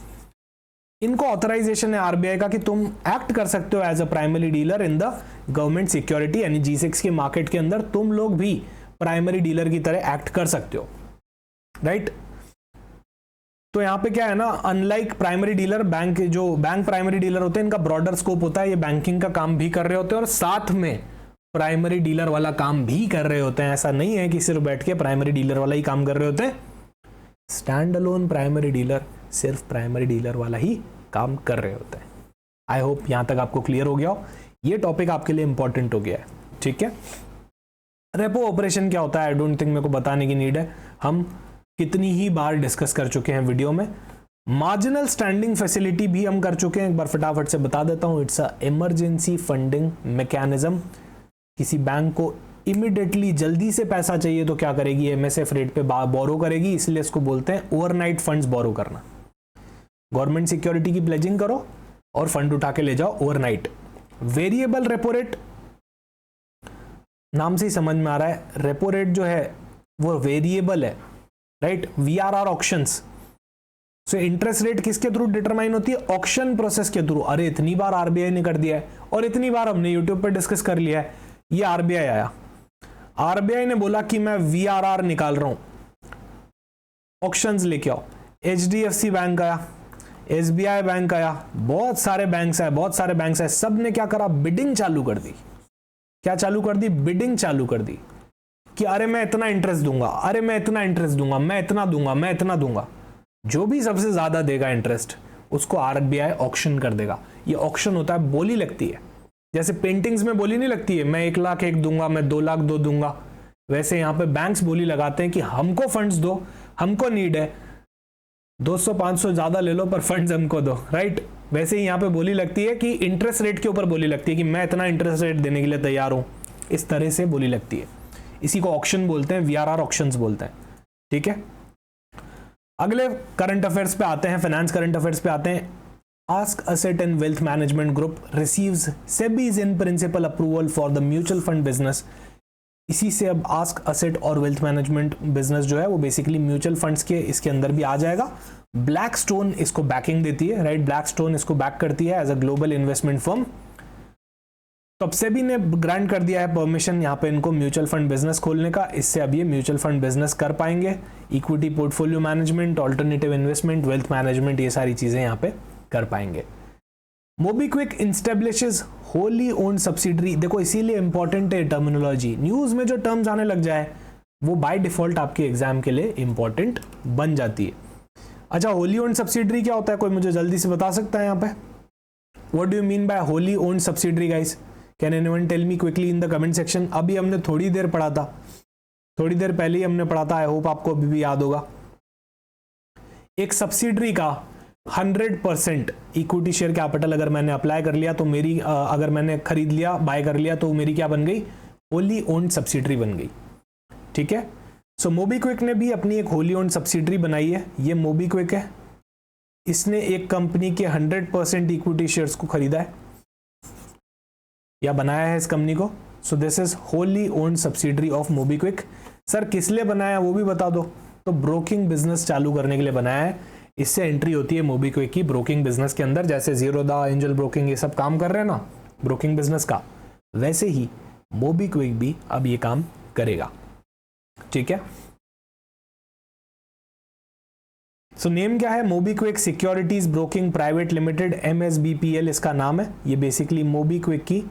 इनको ऑथराइजेशन है RBI का कि तुम एक्ट कर सकते हो as a primary dealer in the government security, यानी G-SEX के मार्केट के अंदर तुम लोग भी प्राइमरी डीलर की तरह एक्ट कर सकते हो, राइट। तो यहां पे क्या है ना, unlike primary dealer, bank primary dealer होते हैं, इनका ब्रॉडर स्कोप होता है, ये बैंकिंग का काम भी कर रहे होते हैं और साथ में प्राइमरी डीलर वाला काम भी कर रहे होते हैं। ऐसा नहीं है कि सिर्फ बैठ के प्राइमरी डीलर वाला ही काम कर रहे होते हैं। स्टैंड अलोन प्राइमरी डीलर सिर्फ प्राइमरी डीलर वाला ही काम कर रहे होते हैं। आई होप यहां तक आपको क्लियर हो गया हो, ये टॉपिक आपके लिए इंपॉर्टेंट हो गया है, ठीक है। रेपो ऑपरेशन क्या होता है, आई डोंट थिंक मेरे को बताने की नीड है, हम कितनी ही बार डिस्कस कर चुके हैं वीडियो में। मार्जिनल स्टैंडिंग फैसिलिटी भी हम कर चुके हैं, एक बार फटाफट से बता देता हूं। It's a emergency funding mechanism. किसी बैंक को इमीडिएटली जल्दी से पैसा चाहिए तो क्या करेगी, MSF रेट पे बोरो करेगी, इसलिए इसको बोलते हैं ओवरनाइट फंड्स बोरो करना। गवर्नमेंट सिक्योरिटी की प्लेजिंग करो और फंड उठा के ले जाओ ओवरनाइट। वेरिएबल रेपो रेट, नाम से ही समझ में आ रहा है, रेपो रेट जो है वो वेरिएबल है, right. VRR auctions, so interest rate किसके थ्रू डिटरमाइन होती है, ऑक्शन प्रोसेस के थ्रू। अरे इतनी बार RBI ने कर दिया है और इतनी बार हमने यूट्यूब पर डिस्कस कर लिया है। ये RBI आया, RBI ने बोला कि मैं VRR निकाल रहा हूं, ऑक्शंस लेके आओ। HDFC बैंक आया, SBI बैंक आया, बहुत सारे बैंक्स आए, सब ने क्या करा, बिडिंग चालू कर दी। क्या चालू कर दी, बिडिंग चालू कर दी कि अरे मैं इतना इंटरेस्ट दूंगा, अरे मैं इतना इंटरेस्ट दूंगा, मैं इतना दूंगा, मैं इतना दूंगा। जो भी सबसे ज्यादा देगा इंटरेस्ट उसको RBI ऑक्शन कर देगा। ये ऑक्शन होता है, बोली लगती है, जैसे पेंटिंग्स में बोली नहीं लगती है, मैं 1 लाख 1 दूंगा, मैं 2 लाख 2 दूंगा, वैसे यहाँ पे बैंक्स बोली लगाते हैं कि हमको फंड्स दो, हमको नीड है, 200-500 ज्यादा ले लो पर फंड्स हमको दो, राइट। वैसे ही यहाँ पे बोली लगती है कि इंटरेस्ट रेट के ऊपर बोली लगती है कि मैं इतना इंटरेस्ट रेट देने के लिए तैयार हूं, इस तरह से बोली लगती है। इसी को ऑक्शन बोलते हैं, VRR ऑक्शंस बोलते हैं, ठीक है। अगले करंट अफेयर्स पे आते हैं, फाइनेंस करंट अफेयर्स पे आते हैं। ASK asset and wealth management group receives SEBI's in principle approval for the mutual fund business. इसी से अब आस्क असेट और वेल्थ मैनेजमेंट बिजनेस जो है वो बेसिकली म्यूचुअल फंड्स के इसके अंदर भी आ जाएगा। ब्लैकस्टोन इसको बैकिंग देती है, राइट, ब्लैकस्टोन इसको बैक करती है as a global investment firm. तो अब सेबी ने ग्रांट कर दिया है परमिशन यहाँ पे इनको म्यूचुअल फंड बिजनेस खोलने का, इससे अब ये म्यूचुअल फंड बिजनेस कर पाएंगे। Equity portfolio management, alternative investment, wealth management, ये सारी चीजें यहाँ पे कर पाएंगे। MobiKwik establishes wholly owned subsidiary. देखो इसीलिए इंपॉर्टेंट है टर्मिनोलॉजी, न्यूज में जो टर्म्स आने लग जाए वो बाय डिफॉल्ट आपके एग्जाम के लिए इंपॉर्टेंट बन जाती है। अच्छा, होली ओन्ड सब्सिडरी क्या होता है, कोई मुझे जल्दी से बता सकता है यहाँ पे? What do you mean by wholly owned subsidiary guys? Can anyone tell me quickly in the comment section. अभी हमने थोड़ी देर पढ़ा था, थोड़ी देर पहले ही हमने पढ़ा था, आई होप आपको अभी भी याद होगा। एक सब्सिडरी का 100% इक्विटी शेयर कैपिटल अगर मैंने अप्लाई कर लिया तो मेरी अगर मैंने खरीद लिया, बाय कर लिया, तो मेरी क्या बन गई, होली ओन्ड सब्सिडरी बन गई, ठीक है। सो मोबीक्विक ने भी अपनी एक होली ओन्ड सब्सिडरी बनाई है, ये मोबीक्विक है। इसने एक कंपनी के 100% इक्विटी शेयर्स को खरीदा है। या बनाया है इस कंपनी को? So this is Holi owned subsidiary of MobiKwik. Sir किस लिए बनाया वो भी बता दो। तो ब्रोकिंग बिजनेस चालू करने के लिए बनाया है। इससे एंट्री होती है मोबीक्विक की ब्रोकिंग बिजनेस के अंदर। जैसे ज़ीरोधा, एंजल ब्रोकिंग ये सब काम कर रहे हैं ना ब्रोकिंग बिजनेस का, वैसे ही मोबीक्विक भी अब ये काम करेगा। ठीक है, सो नेम क्या है? MobiKwik securities broking private limited, MSBPL इसका नाम है। ये बेसिकली मोबीक्विक की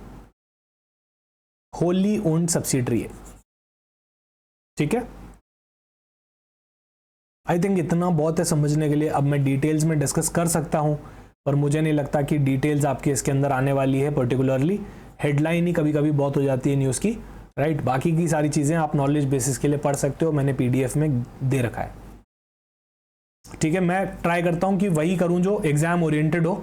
होली ओन्ड सब्सिडरी है। ठीक है, आई थिंक इतना बहुत है समझने के लिए। अब मैं डिटेल्स में डिस्कस कर सकता हूं, पर मुझे नहीं लगता कि डिटेल्स आपके इसके अंदर आने वाली है। पर्टिकुलरली हेडलाइन ही कभी कभी बहुत हो जाती है न्यूज़ की, राइट। बाकी की सारी चीज़ें आप नॉलेज बेसिस के लिए पढ़ सकते हो, मैंने PDF में दे रखा है। ठीक है, मैं ट्राई करता हूं कि वही करूं जो एग्जाम ओरिएंटेड हो।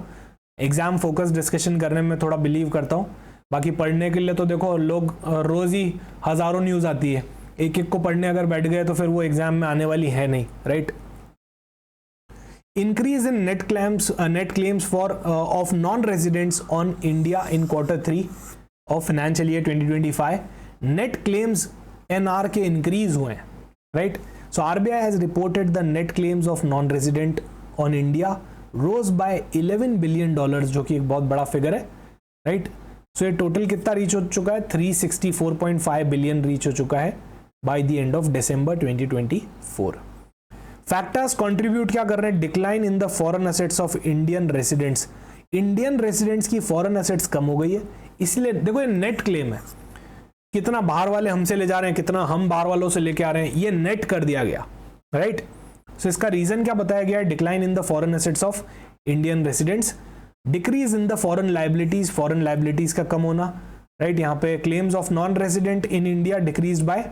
एग्जाम फोकस डिस्कशन करने में थोड़ा बिलीव करता हूं। बाकी पढ़ने के लिए तो देखो लोग रोज ही हज़ारों न्यूज़ आती है, एक एक को पढ़ने अगर बैठ गए तो फिर वो एग्जाम में आने वाली है नहीं, right. Increase in net claims for of non residents on India in Q3 of financial year 2025। Net claims NR के इंक्रीज हुए हैं, right. So RBI has reported the net claims of non resident on India rose by $11 billion, जो कि एक बहुत बड़ा figure है, right. So ये टोटल कितना रीच हो चुका है? 364.5 बिलियन रीच हो चुका है by the end of December 2024। Factors contribute क्या कर रहे हैं? Decline in the foreign assets of Indian residents. Indian residents की फॉरेन एसेट्स कम हो गई है, इसलिए देखो ये नेट क्लेम है, कितना बाहर वाले हमसे ले जा रहे हैं, कितना हम बाहर वालों से लेके आ रहे हैं, ये नेट कर दिया गया, राइट। सो इसका रीजन क्या बताया गया है? Decline in the foreign assets of Indian residents, decreases in the foreign liabilities का कम होना, राइट। यहाँ पे claims of non resident in India decreases by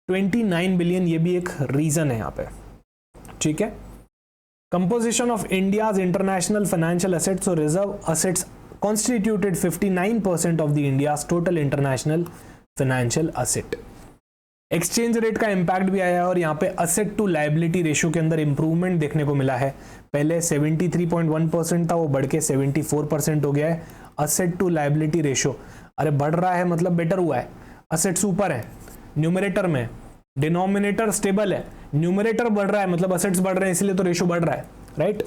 29 billion, ये भी एक रीजन है यहाँ पे। ठीक है, composition of India's international financial assets और reserve assets constituted 59% of the India's total international financial asset. Exchange rate का इंपैक्ट भी आया है और यहाँ पे असेट टू लायबिलिटी रेशियो के अंदर इंप्रूवमेंट देखने को मिला है। पहले 73.1% था, वो बढ़ के 74% हो गया है। असेट टू लायबिलिटी रेशियो, अरे बढ़ रहा है मतलब बेटर हुआ है। असेट्स ऊपर है न्यूमरेटर में, डिनोमिनेटर स्टेबल है, न्यूमरेटर बढ़ रहा है मतलब असेट्स बढ़ रहे हैं, इसलिए तो रेशियो बढ़ रहा है, right.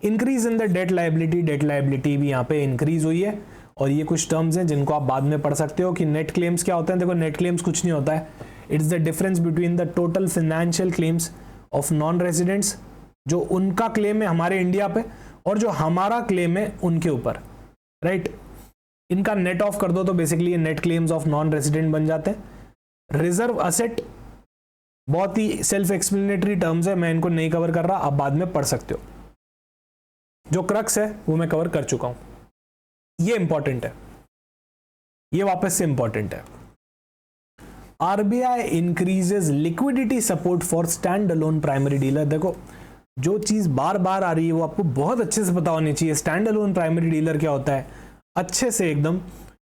Increase in the debt liability भी यहाँ पे इंक्रीज हुई है। और ये कुछ टर्म्स हैं जिनको आप बाद में पढ़ सकते हो कि नेट क्लेम्स क्या होते हैं। देखो नेट क्लेम्स कुछ नहीं होता है, it's the difference between the total financial claims of non residents, जो उनका क्लेम है हमारे इंडिया पे और जो हमारा क्लेम है उनके ऊपर, राइट। इनका नेट ऑफ कर दो तो बेसिकली ये net claims of non resident बन जाते हैं। रिजर्व असेट बहुत ही सेल्फ एक्सप्लेनेटरी टर्म्स है, मैं इनको नहीं कवर कर रहा, आप बाद में पढ़ सकते हो। जो क्रक्स है वो मैं कवर कर चुका हूं, ये इंपॉर्टेंट है, ये वापस से इंपॉर्टेंट है। RBI increases liquidity support for stand alone primary dealer. देखो जो चीज बार बार आ रही है वो आपको बहुत अच्छे से पता होनी चाहिए। स्टैंड अलोन प्राइमरी डीलर क्या होता है, अच्छे से एकदम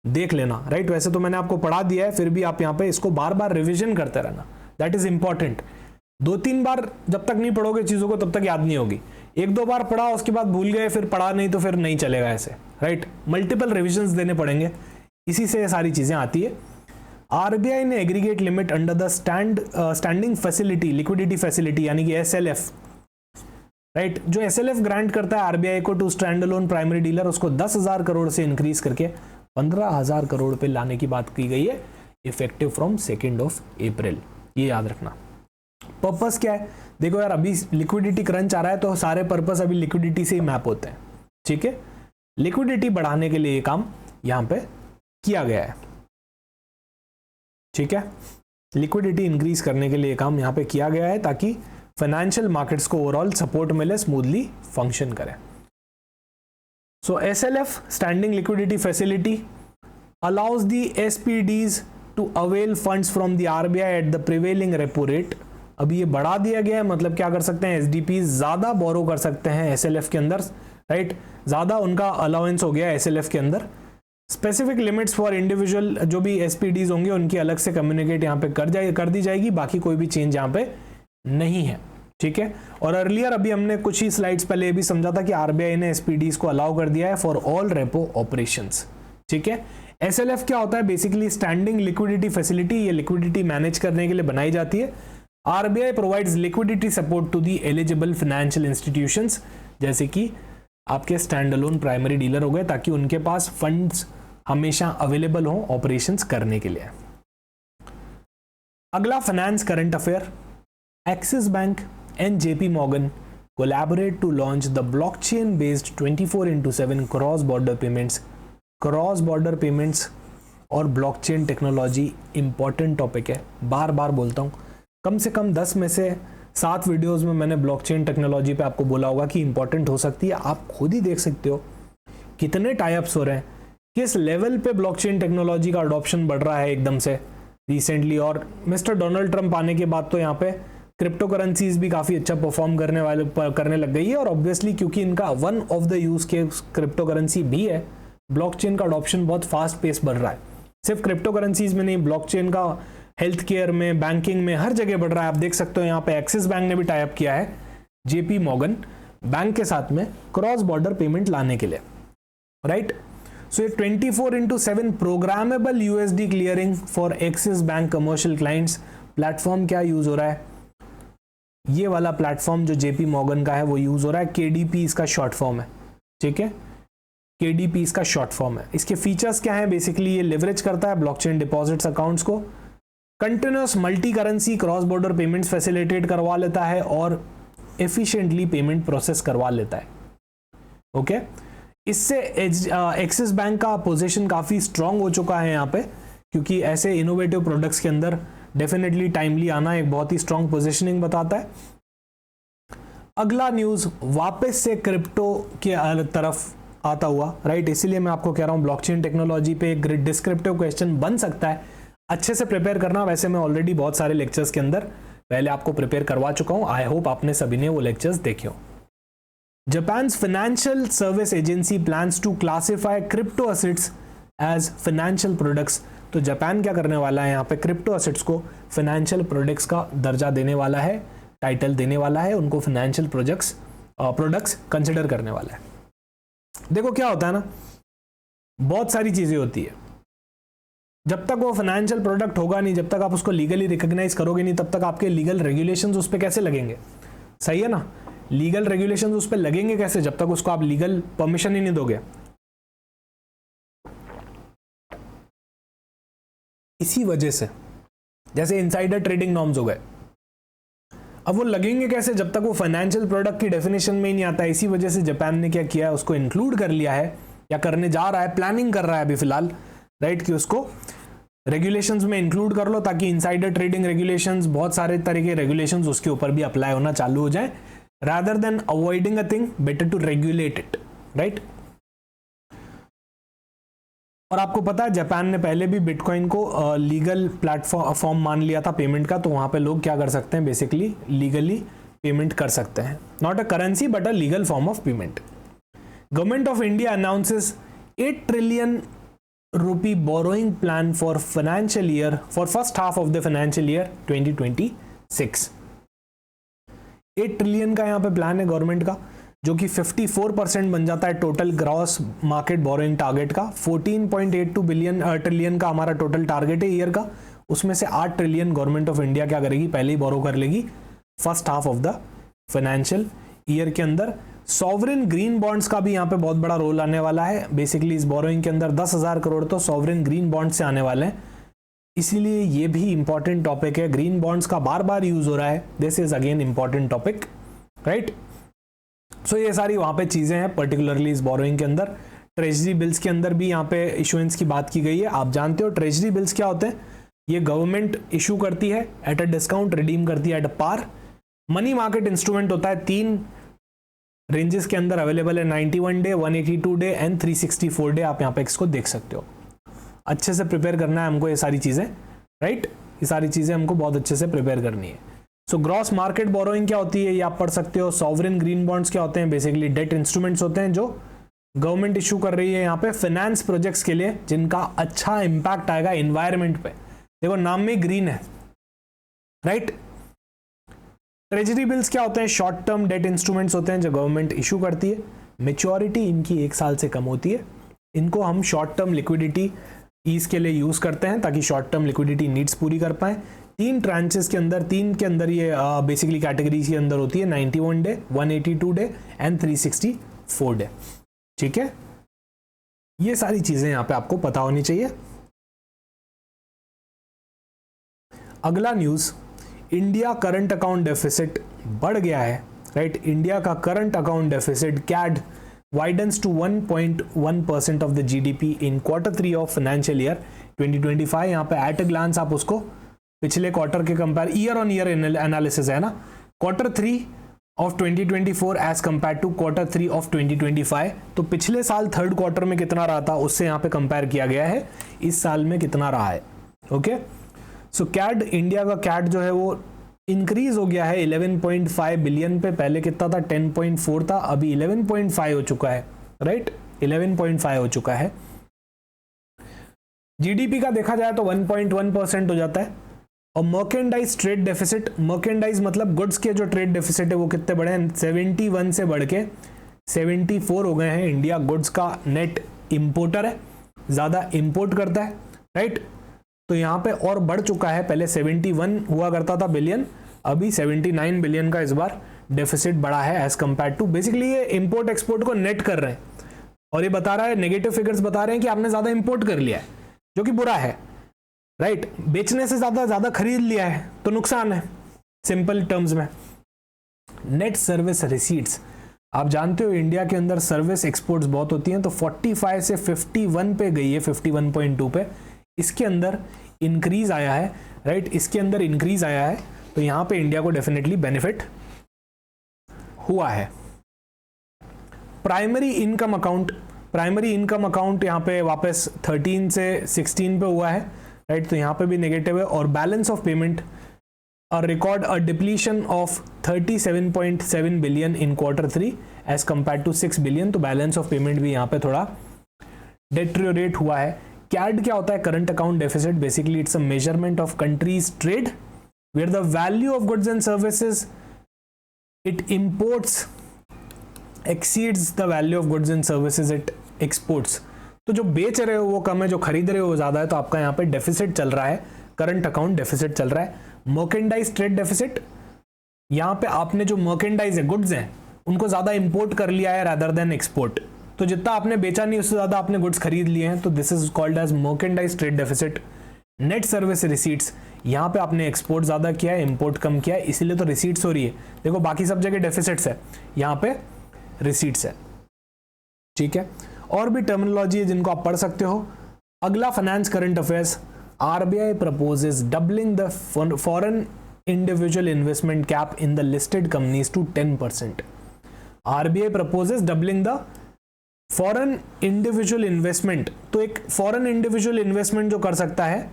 देख लेना, राइट। वैसे तो मैंने आपको पढ़ा दिया है, फिर भी आप यहाँ पे इसको बार बार रिविजन करते रहना, दैट इज इंपॉर्टेंट। 2-3 बार जब तक नहीं पढ़ोगे चीजों को तब तक याद नहीं होगी। 1-2 बार पढ़ा उसके बाद भूल गए, फिर पढ़ा नहीं तो फिर नहीं चलेगा ऐसे, राइट। मल्टीपल रिविजन्स देने पड़ेंगे, इसी से ये सारी चीजें आती है। RBI ने aggregate limit under the standing facility liquidity facility यानी कि SLF, राइट, जो SLF ग्रांट करता है RBI को to stand alone primary dealer, उसको 10,000 करोड़ से इंक्रीज करके 15,000 करोड़ पे लाने की बात की गई है, इफेक्टिव फ्रॉम 2 अप्रैल। ये याद रखना। पर्पस क्या है, देखो यार अभी लिक्विडिटी क्रंच आ रहा है तो सारे पर्पस अभी लिक्विडिटी से ही मैप होते हैं, ठीक है। लिक्विडिटी बढ़ाने के लिए ये काम यहां पे किया गया है, ठीक है। लिक्विडिटी इंक्रीज करने के लिए काम यहां पे किया गया है ताकि फाइनेंशियल मार्केट्स को ओवरऑल सपोर्ट मिले, स्मूथली फंक्शन करें। So SLF standing liquidity facility allows the SPDs to avail funds from the RBI at the prevailing repo rate. अभी ये बढ़ा दिया गया है, मतलब क्या कर सकते हैं, SDPs ज्यादा बोरो कर सकते हैं SLF के अंदर, राइट। ज्यादा उनका अलाउंस हो गया है SLF के अंदर। स्पेसिफिक लिमिट्स फॉर इंडिविजुअल जो भी SPDs होंगे उनकी अलग से कम्युनिकेट यहाँ पे कर दी जाएगी, बाकी कोई भी चेंज यहाँ पे नहीं है, ठीक है। और अर्लियर अभी हमने कुछ ही स्लाइड्स पहले ये भी समझा था कि RBI ने SPDs को अलाउ कर दिया है फॉर ऑल रेपो ऑपरेशंस, ठीक है। SLF क्या होता है? बेसिकली स्टैंडिंग लिक्विडिटी फैसिलिटी, ये लिक्विडिटी मैनेज करने के लिए बनाई जाती है। RBI provides liquidity support to the eligible financial institutions, जैसे कि आपके स्टैंड अलोन प्राइमरी डीलर हो गए, ताकि उनके पास फंड्स हमेशा अवेलेबल हो ऑपरेशंस करने के लिए। अगला finance current affair, axis bank and JP Morgan collaborate to launch the blockchain based 24/7 cross border payments। Cross border payments और ब्लॉकचेन टेक्नोलॉजी इंपॉर्टेंट टॉपिक है, बार बार बोलता हूँ। कम से कम 10 में से 7 वीडियोस में मैंने ब्लॉकचेन टेक्नोलॉजी पे आपको बोला होगा कि इंपॉर्टेंट हो सकती है। आप खुद ही देख सकते हो कितने टाइप्स हो रहे हैं, किस लेवल पे ब्लॉकचेन टेक्नोलॉजी का अडॉप्शन बढ़ रहा है एकदम से रिसेंटली। और मिस्टर डोनाल्ड ट्रंप आने के बाद तो यहाँ पे क्रिप्टो करेंसीज भी काफ़ी अच्छा परफॉर्म करने लग गई है। और ऑब्वियसली क्योंकि इनका वन ऑफ द यूज के क्रिप्टो करेंसी भी है, ब्लॉकचेन का अडॉप्शन बहुत फास्ट पेस बढ़ रहा है। सिर्फ क्रिप्टो करेंसीज में नहीं, ब्लॉकचेन का हेल्थ केयर में, बैंकिंग में, हर जगह बढ़ रहा है। आप देख सकते हो यहाँ पे एक्सिस बैंक ने भी टाई अप किया है JP Morgan बैंक के साथ में क्रॉस बॉर्डर पेमेंट लाने के लिए, राइट। सो ये 24/7 programmable USD clearing for axis bank commercial clients platform क्या यूज हो रहा है? ये वाला प्लेटफॉर्म जो JP Morgan का है वो यूज हो रहा है। KDP इसका शॉर्ट फॉर्म है, ठीक है। KDP इसका शॉर्ट फॉर्म है। इसके फीचर्स क्या हैं? बेसिकली ये लिवरेज करता है ब्लॉकचेन डिपॉजिट्स अकाउंट्स को, continuous multi currency cross border payments facilitate करवा लेता है और एफिशिएंटली पेमेंट प्रोसेस करवा लेता है, ओके। इससे एक्सिस बैंक का पोजीशन काफ़ी स्ट्रांग हो चुका है यहाँ पे, क्योंकि ऐसे इनोवेटिव प्रोडक्ट्स के अंदर डेफिनेटली टाइमली आना एक बहुत ही स्ट्रांग पोजीशनिंग बताता है। अगला न्यूज़ वापस से क्रिप्टो के तरफ आता हुआ, राइट। इसीलिए मैं आपको कह रहा हूँ ब्लॉकचेन टेक्नोलॉजी पे एक डिस्क्रिप्टिव क्वेश्चन बन सकता है, अच्छे से प्रिपेयर करना। वैसे मैं ऑलरेडी बहुत सारे लेक्चर्स के अंदर पहले आपको प्रिपेयर करवा चुका हूँ, आई होप आपने सभी ने वो लेक्चर्स देखे हो। Japan's financial service agency plans to classify crypto assets as financial products. तो जापान क्या करने वाला है? यहाँ पे क्रिप्टो असेट्स को फाइनेंशियल प्रोडक्ट्स का दर्जा देने वाला है, टाइटल देने वाला है, उनको फाइनेंशियल प्रोडक्ट्स कंसिडर करने वाला है। देखो क्या होता है ना, बहुत सारी चीजें होती है। जब तक वो फाइनेंशियल प्रोडक्ट होगा नहीं, जब तक आप उसको लीगली रिकॉग्नाइज करोगे नहीं, तब तक आपके लीगल रेगुलेशंस उस पर कैसे लगेंगे? सही है ना, लीगल रेगुलेशंस उस पर लगेंगे कैसे जब तक उसको आप लीगल परमिशन ही नहीं दोगे। इसी वजह से जैसे इनसाइडर ट्रेडिंग नॉर्म्स हो गए, अब वो लगेंगे कैसे जब तक वो फाइनेंशियल प्रोडक्ट की डेफिनेशन में ही नहीं आता है। इसी वजह से जापान ने क्या किया है, उसको इंक्लूड कर लिया है या करने जा रहा है, प्लानिंग कर रहा है अभी फिलहाल, राइट, कि उसको रेगुलेशंस में इंक्लूड कर लो, ताकि इनसाइडर ट्रेडिंग रेगुलेशंस, बहुत सारे तरह के रेगुलेशंस उसके ऊपर भी अप्लाई होना चालू हो जाए। Rather than avoiding a thing, better to regulate it, right. और आपको पता है जापान ने पहले भी बिटकॉइन को लीगल प्लेटफॉर्म मान लिया था पेमेंट का, तो वहां पे लोग क्या कर सकते हैं, बेसिकली लीगली पेमेंट कर सकते हैं, not a currency but a legal form of payment. Government of India announces 8 trillion rupee borrowing plan for financial year for first half of the financial year 2026। 8 trillion का यहाँ पे plan है government का, जो कि 54% बन जाता है total gross market borrowing target का। 14.82 ट्रिलियन का हमारा टोटल टारगेट है ईयर का, उसमें से 8 ट्रिलियन गवर्नमेंट ऑफ इंडिया क्या करेगी, पहले ही बोरो कर लेगी first half of the financial year के अंदर। सॉवरेन ग्रीन बॉन्ड्स का भी यहाँ पे बहुत बड़ा रोल आने वाला है। बेसिकली इस बोरोइंग के अंदर 10,000 करोड़ तो सॉवरेन ग्रीन बॉन्ड से आने वाले हैं, इसीलिए ये भी इंपॉर्टेंट टॉपिक है। ग्रीन बॉन्ड्स का बार बार यूज हो रहा है, this is again important topic, right. So ये सारी वहाँ पे चीज़ें हैं, पर्टिकुलरली इस बोरोइंग के अंदर। ट्रेजरी बिल्स के अंदर भी यहाँ पे इशुएंस की बात की गई है। आप जानते हो ट्रेजरी बिल्स क्या होते हैं, ये गवर्नमेंट इशू करती है एट अ डिस्काउंट, रिडीम करती है at a par. Money market instrument होता है, 3 रेंजेस के अंदर अवेलेबल है, 91 डे, 182 डे एंड 364 डे। आप यहाँ पे इसको देख सकते हो। अच्छे से प्रिपेयर करना है हमको ये सारी चीज़ें, राइट। ये सारी चीज़ें हमको बहुत अच्छे से प्रिपेयर करनी है। सो ग्रॉस मार्केट बोरोइंग क्या होती है ये आप पढ़ सकते हो। सॉवरेन ग्रीन बॉन्ड्स क्या होते हैं, बेसिकली डेट इंस्ट्रूमेंट्स होते हैं जो गवर्नमेंट इशू कर रही है यहाँ पे फाइनेंस प्रोजेक्ट्स के लिए, जिनका अच्छा इंपैक्ट आएगा एनवायरमेंट पे। देखो नाम में ग्रीन है, राइट। ट्रेजरी बिल्स क्या होते हैं, शॉर्ट टर्म डेट इंस्ट्रूमेंट्स होते हैं जो गवर्नमेंट इशू करती है। मेच्योरिटी इनकी 1 साल से कम होती है, इनको हम शॉर्ट टर्म लिक्विडिटी ईज के लिए यूज करते हैं ताकि शॉर्ट टर्म लिक्विडिटी नीड्स पूरी कर पाए। 3 ट्रांचेस के अंदर, 3 के अंदर ये बेसिकली कैटेगरीज के अंदर होती है, 91 डे, 182 डे एंड 364 डे। ठीक है, ये सारी चीजें यहां पे आपको पता होनी चाहिए। अगला news, India current account deficit बढ़ गया है, राइट। इंडिया का current account deficit CAD widens to 1.1% of the GDP in Q3 of financial year 2025। यहाँ पे एट अ ग्लांस आप उसको पिछले क्वार्टर के compare, year on year analysis है ना, Q3 of 2024 as compared to Q3 of 2025। तो पिछले साल थर्ड क्वार्टर में कितना रहा था उससे यहाँ पे कंपेयर किया गया है, इस साल में कितना रहा है। ओके, सो कैड, इंडिया का कैड जो है वो इंक्रीज हो गया है 11.5 बिलियन पे। पहले कितना था, 10.4 था, अभी 11.5 हो चुका है, राइट, 11.5 हो चुका है। जीडीपी का देखा जाए तो 1.1% हो जाता है। और मर्केंडाइज ट्रेड डेफिसिट, मर्केंडाइज मतलब गुड्स के जो ट्रेड डेफिसिट है वो कितने बढ़े हैं, 71 से बढ़ के 74 हो गए हैं। इंडिया गुड्स का नेट इंपोर्टर है, ज्यादा इंपोर्ट करता है, राइट। तो यहाँ पे और बढ़ चुका है, पहले 71 हुआ करता था बिलियन, अभी 79 बिलियन का इस बार डेफिसिट बढ़ा है एज कंपेयर टू। बेसिकली ये इंपोर्ट एक्सपोर्ट को नेट कर रहे हैं और ये बता रहा है, नेगेटिव फिगर्स बता रहे हैं कि आपने ज्यादा इंपोर्ट कर लिया है, जो कि बुरा है, राइट। बेचने से ज्यादा खरीद लिया है तो नुकसान है, सिंपल टर्म्स में। नेट सर्विस रिसीट्स, आप जानते हो इंडिया के अंदर सर्विस एक्सपोर्ट्स बहुत होती हैं, तो 45 से 51 पे गई है, 51.2 पे। इसके अंदर इंक्रीज आया है, राइट, इसके अंदर इंक्रीज आया है, तो यहां पे इंडिया को डेफिनेटली बेनिफिट हुआ है। Primary income account, primary income account यहां पे वापस 13 से 16 पे हुआ है, राइट, तो यहां पे भी नेगेटिव है। और balance of payment record a depletion of 37.7 billion in Q3 as compared to 6 billion. तो बैलेंस ऑफ पेमेंट भी यहां पे थोड़ा डेट्रियोरेट हुआ है। कैड क्या होता है, current account deficit, basically it's a measurement of country's trade where the value of goods and services it imports exceeds the value of goods and services it exports. तो जो बेच रहे हो वो कम है, जो खरीद रहे हो वो ज्यादा है, तो आपका यहाँ पे डेफिसिट चल रहा है, करंट अकाउंट डेफिसिट चल रहा है। मर्केंडाइज ट्रेड डेफिसिट, यहाँ पे आपने जो मर्केंडाइज है, गुड्स हैं, उनको ज्यादा इंपोर्ट कर लिया है रादर देन एक्सपोर्ट, तो जितना आपने बेचा नहीं उससे ज्यादा आपने गुड्स खरीद लिए हैं, तो this is called as merchandise trade deficit. Net service receipts, यहाँ पे आपने एक्सपोर्ट ज्यादा किया है, इंपोर्ट कम किया है, इसीलिए तो रिसीट्स हो रही है। देखो बाकी सब जगह डेफिसिट्स है, यहाँ पे रिसीट्स है, ठीक है। और भी टर्मिनोलॉजी है जिनको आप पढ़ सकते हो। अगला finance current affairs, RBI proposes doubling the foreign individual investment cap in the listed companies to 10%। RBI proposes doubling the foreign individual investment, तो एक फॉरेन इंडिविजुअल इन्वेस्टमेंट जो कर सकता है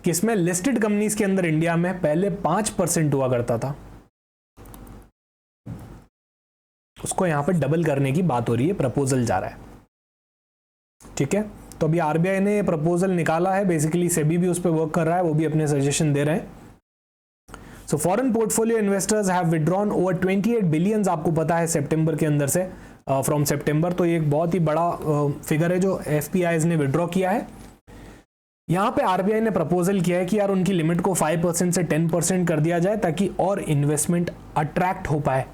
किसमें, लिस्टेड कंपनीज के अंदर इंडिया में पहले 5% हुआ करता था, उसको यहां पे डबल करने की बात हो रही है, प्रपोजल जा रहा है, ठीक है। तो अभी आरबीआई ने ये प्रपोजल निकाला है, बेसिकली सेबी भी उस पर वर्क कर रहा है, वो भी अपने सजेशन दे रहे हैं। So foreign portfolio investors have withdrawn over 28 billion, आपको पता है सितंबर के अंदर से, फ्रॉम सितंबर, तो ये एक बहुत ही बड़ा फिगर है जो एफपीआईज ने विड्रॉ किया है। यहाँ पे आरबीआई ने प्रपोजल किया है कि यार उनकी लिमिट को 5% से 10% कर दिया जाए ताकि और इन्वेस्टमेंट अट्रैक्ट हो पाए।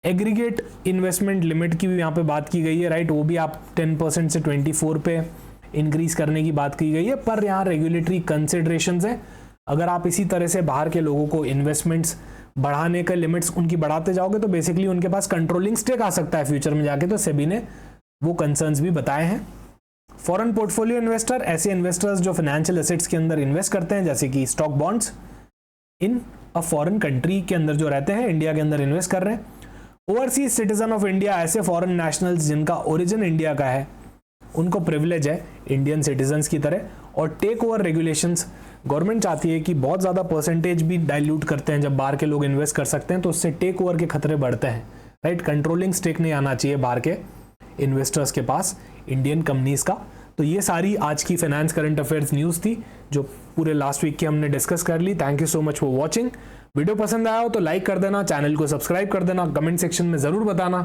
एग्रीगेट इन्वेस्टमेंट लिमिट की भी यहाँ पे बात की गई है, राइट, वो भी आप 10% से 24 पे इंक्रीज करने की बात की गई है, पर यहाँ रेगुलेटरी कंसिडरेशंस है। अगर आप इसी तरह से बाहर के लोगों को इन्वेस्टमेंट्स बढ़ाने के लिमिट्स उनकी बढ़ाते जाओगे तो बेसिकली उनके पास कंट्रोलिंग स्टेक आ सकता है फ्यूचर में जाके, तो सेबी ने वो कंसर्न्स भी बताए हैं। फॉरेन पोर्टफोलियो इन्वेस्टर, ऐसे इन्वेस्टर्स जो फाइनेंशियल एसेट्स के अंदर इन्वेस्ट करते हैं, जैसे कि stock bonds in a foreign country के अंदर जो रहते हैं, इंडिया के अंदर इन्वेस्ट कर रहे हैं। ओवरसीज सिटीजन ऑफ इंडिया, ऐसे फॉरेन नेशनल्स जिनका ओरिजिन इंडिया का है, उनको प्रिविलेज है इंडियन सिटीजन्स की तरह। और टेक ओवर रेगुलेशंस, गवर्नमेंट चाहती है कि बहुत ज़्यादा परसेंटेज भी डाइल्यूट करते हैं, जब बाहर के लोग इन्वेस्ट कर सकते हैं तो उससे टेक ओवर के खतरे बढ़ते हैं, राइट। कंट्रोलिंग स्टेक नहीं आना चाहिए बाहर के इन्वेस्टर्स के पास इंडियन कंपनीज का। तो ये सारी आज की फाइनेंस करंट अफेयर्स न्यूज़ थी जो पूरे लास्ट वीक की हमने डिस्कस कर ली। Thank you so much for watching. Video पसंद आया हो तो लाइक कर देना, चैनल को सब्सक्राइब कर देना, कमेंट सेक्शन में ज़रूर बताना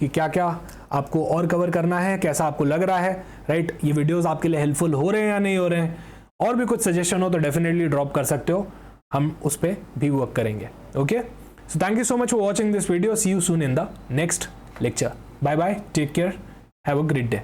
कि क्या क्या आपको और कवर करना है, कैसा आपको लग रहा है, राइट। ये वीडियोस आपके लिए हेल्पफुल हो रहे हैं या नहीं हो रहे हैं, और भी कुछ सजेशन हो तो डेफिनेटली ड्रॉप कर सकते हो, हम उस पर भी वर्क करेंगे। Okay, so thank you so much for watching this video, see you soon in the next lecture. Bye bye, take care, have a great day.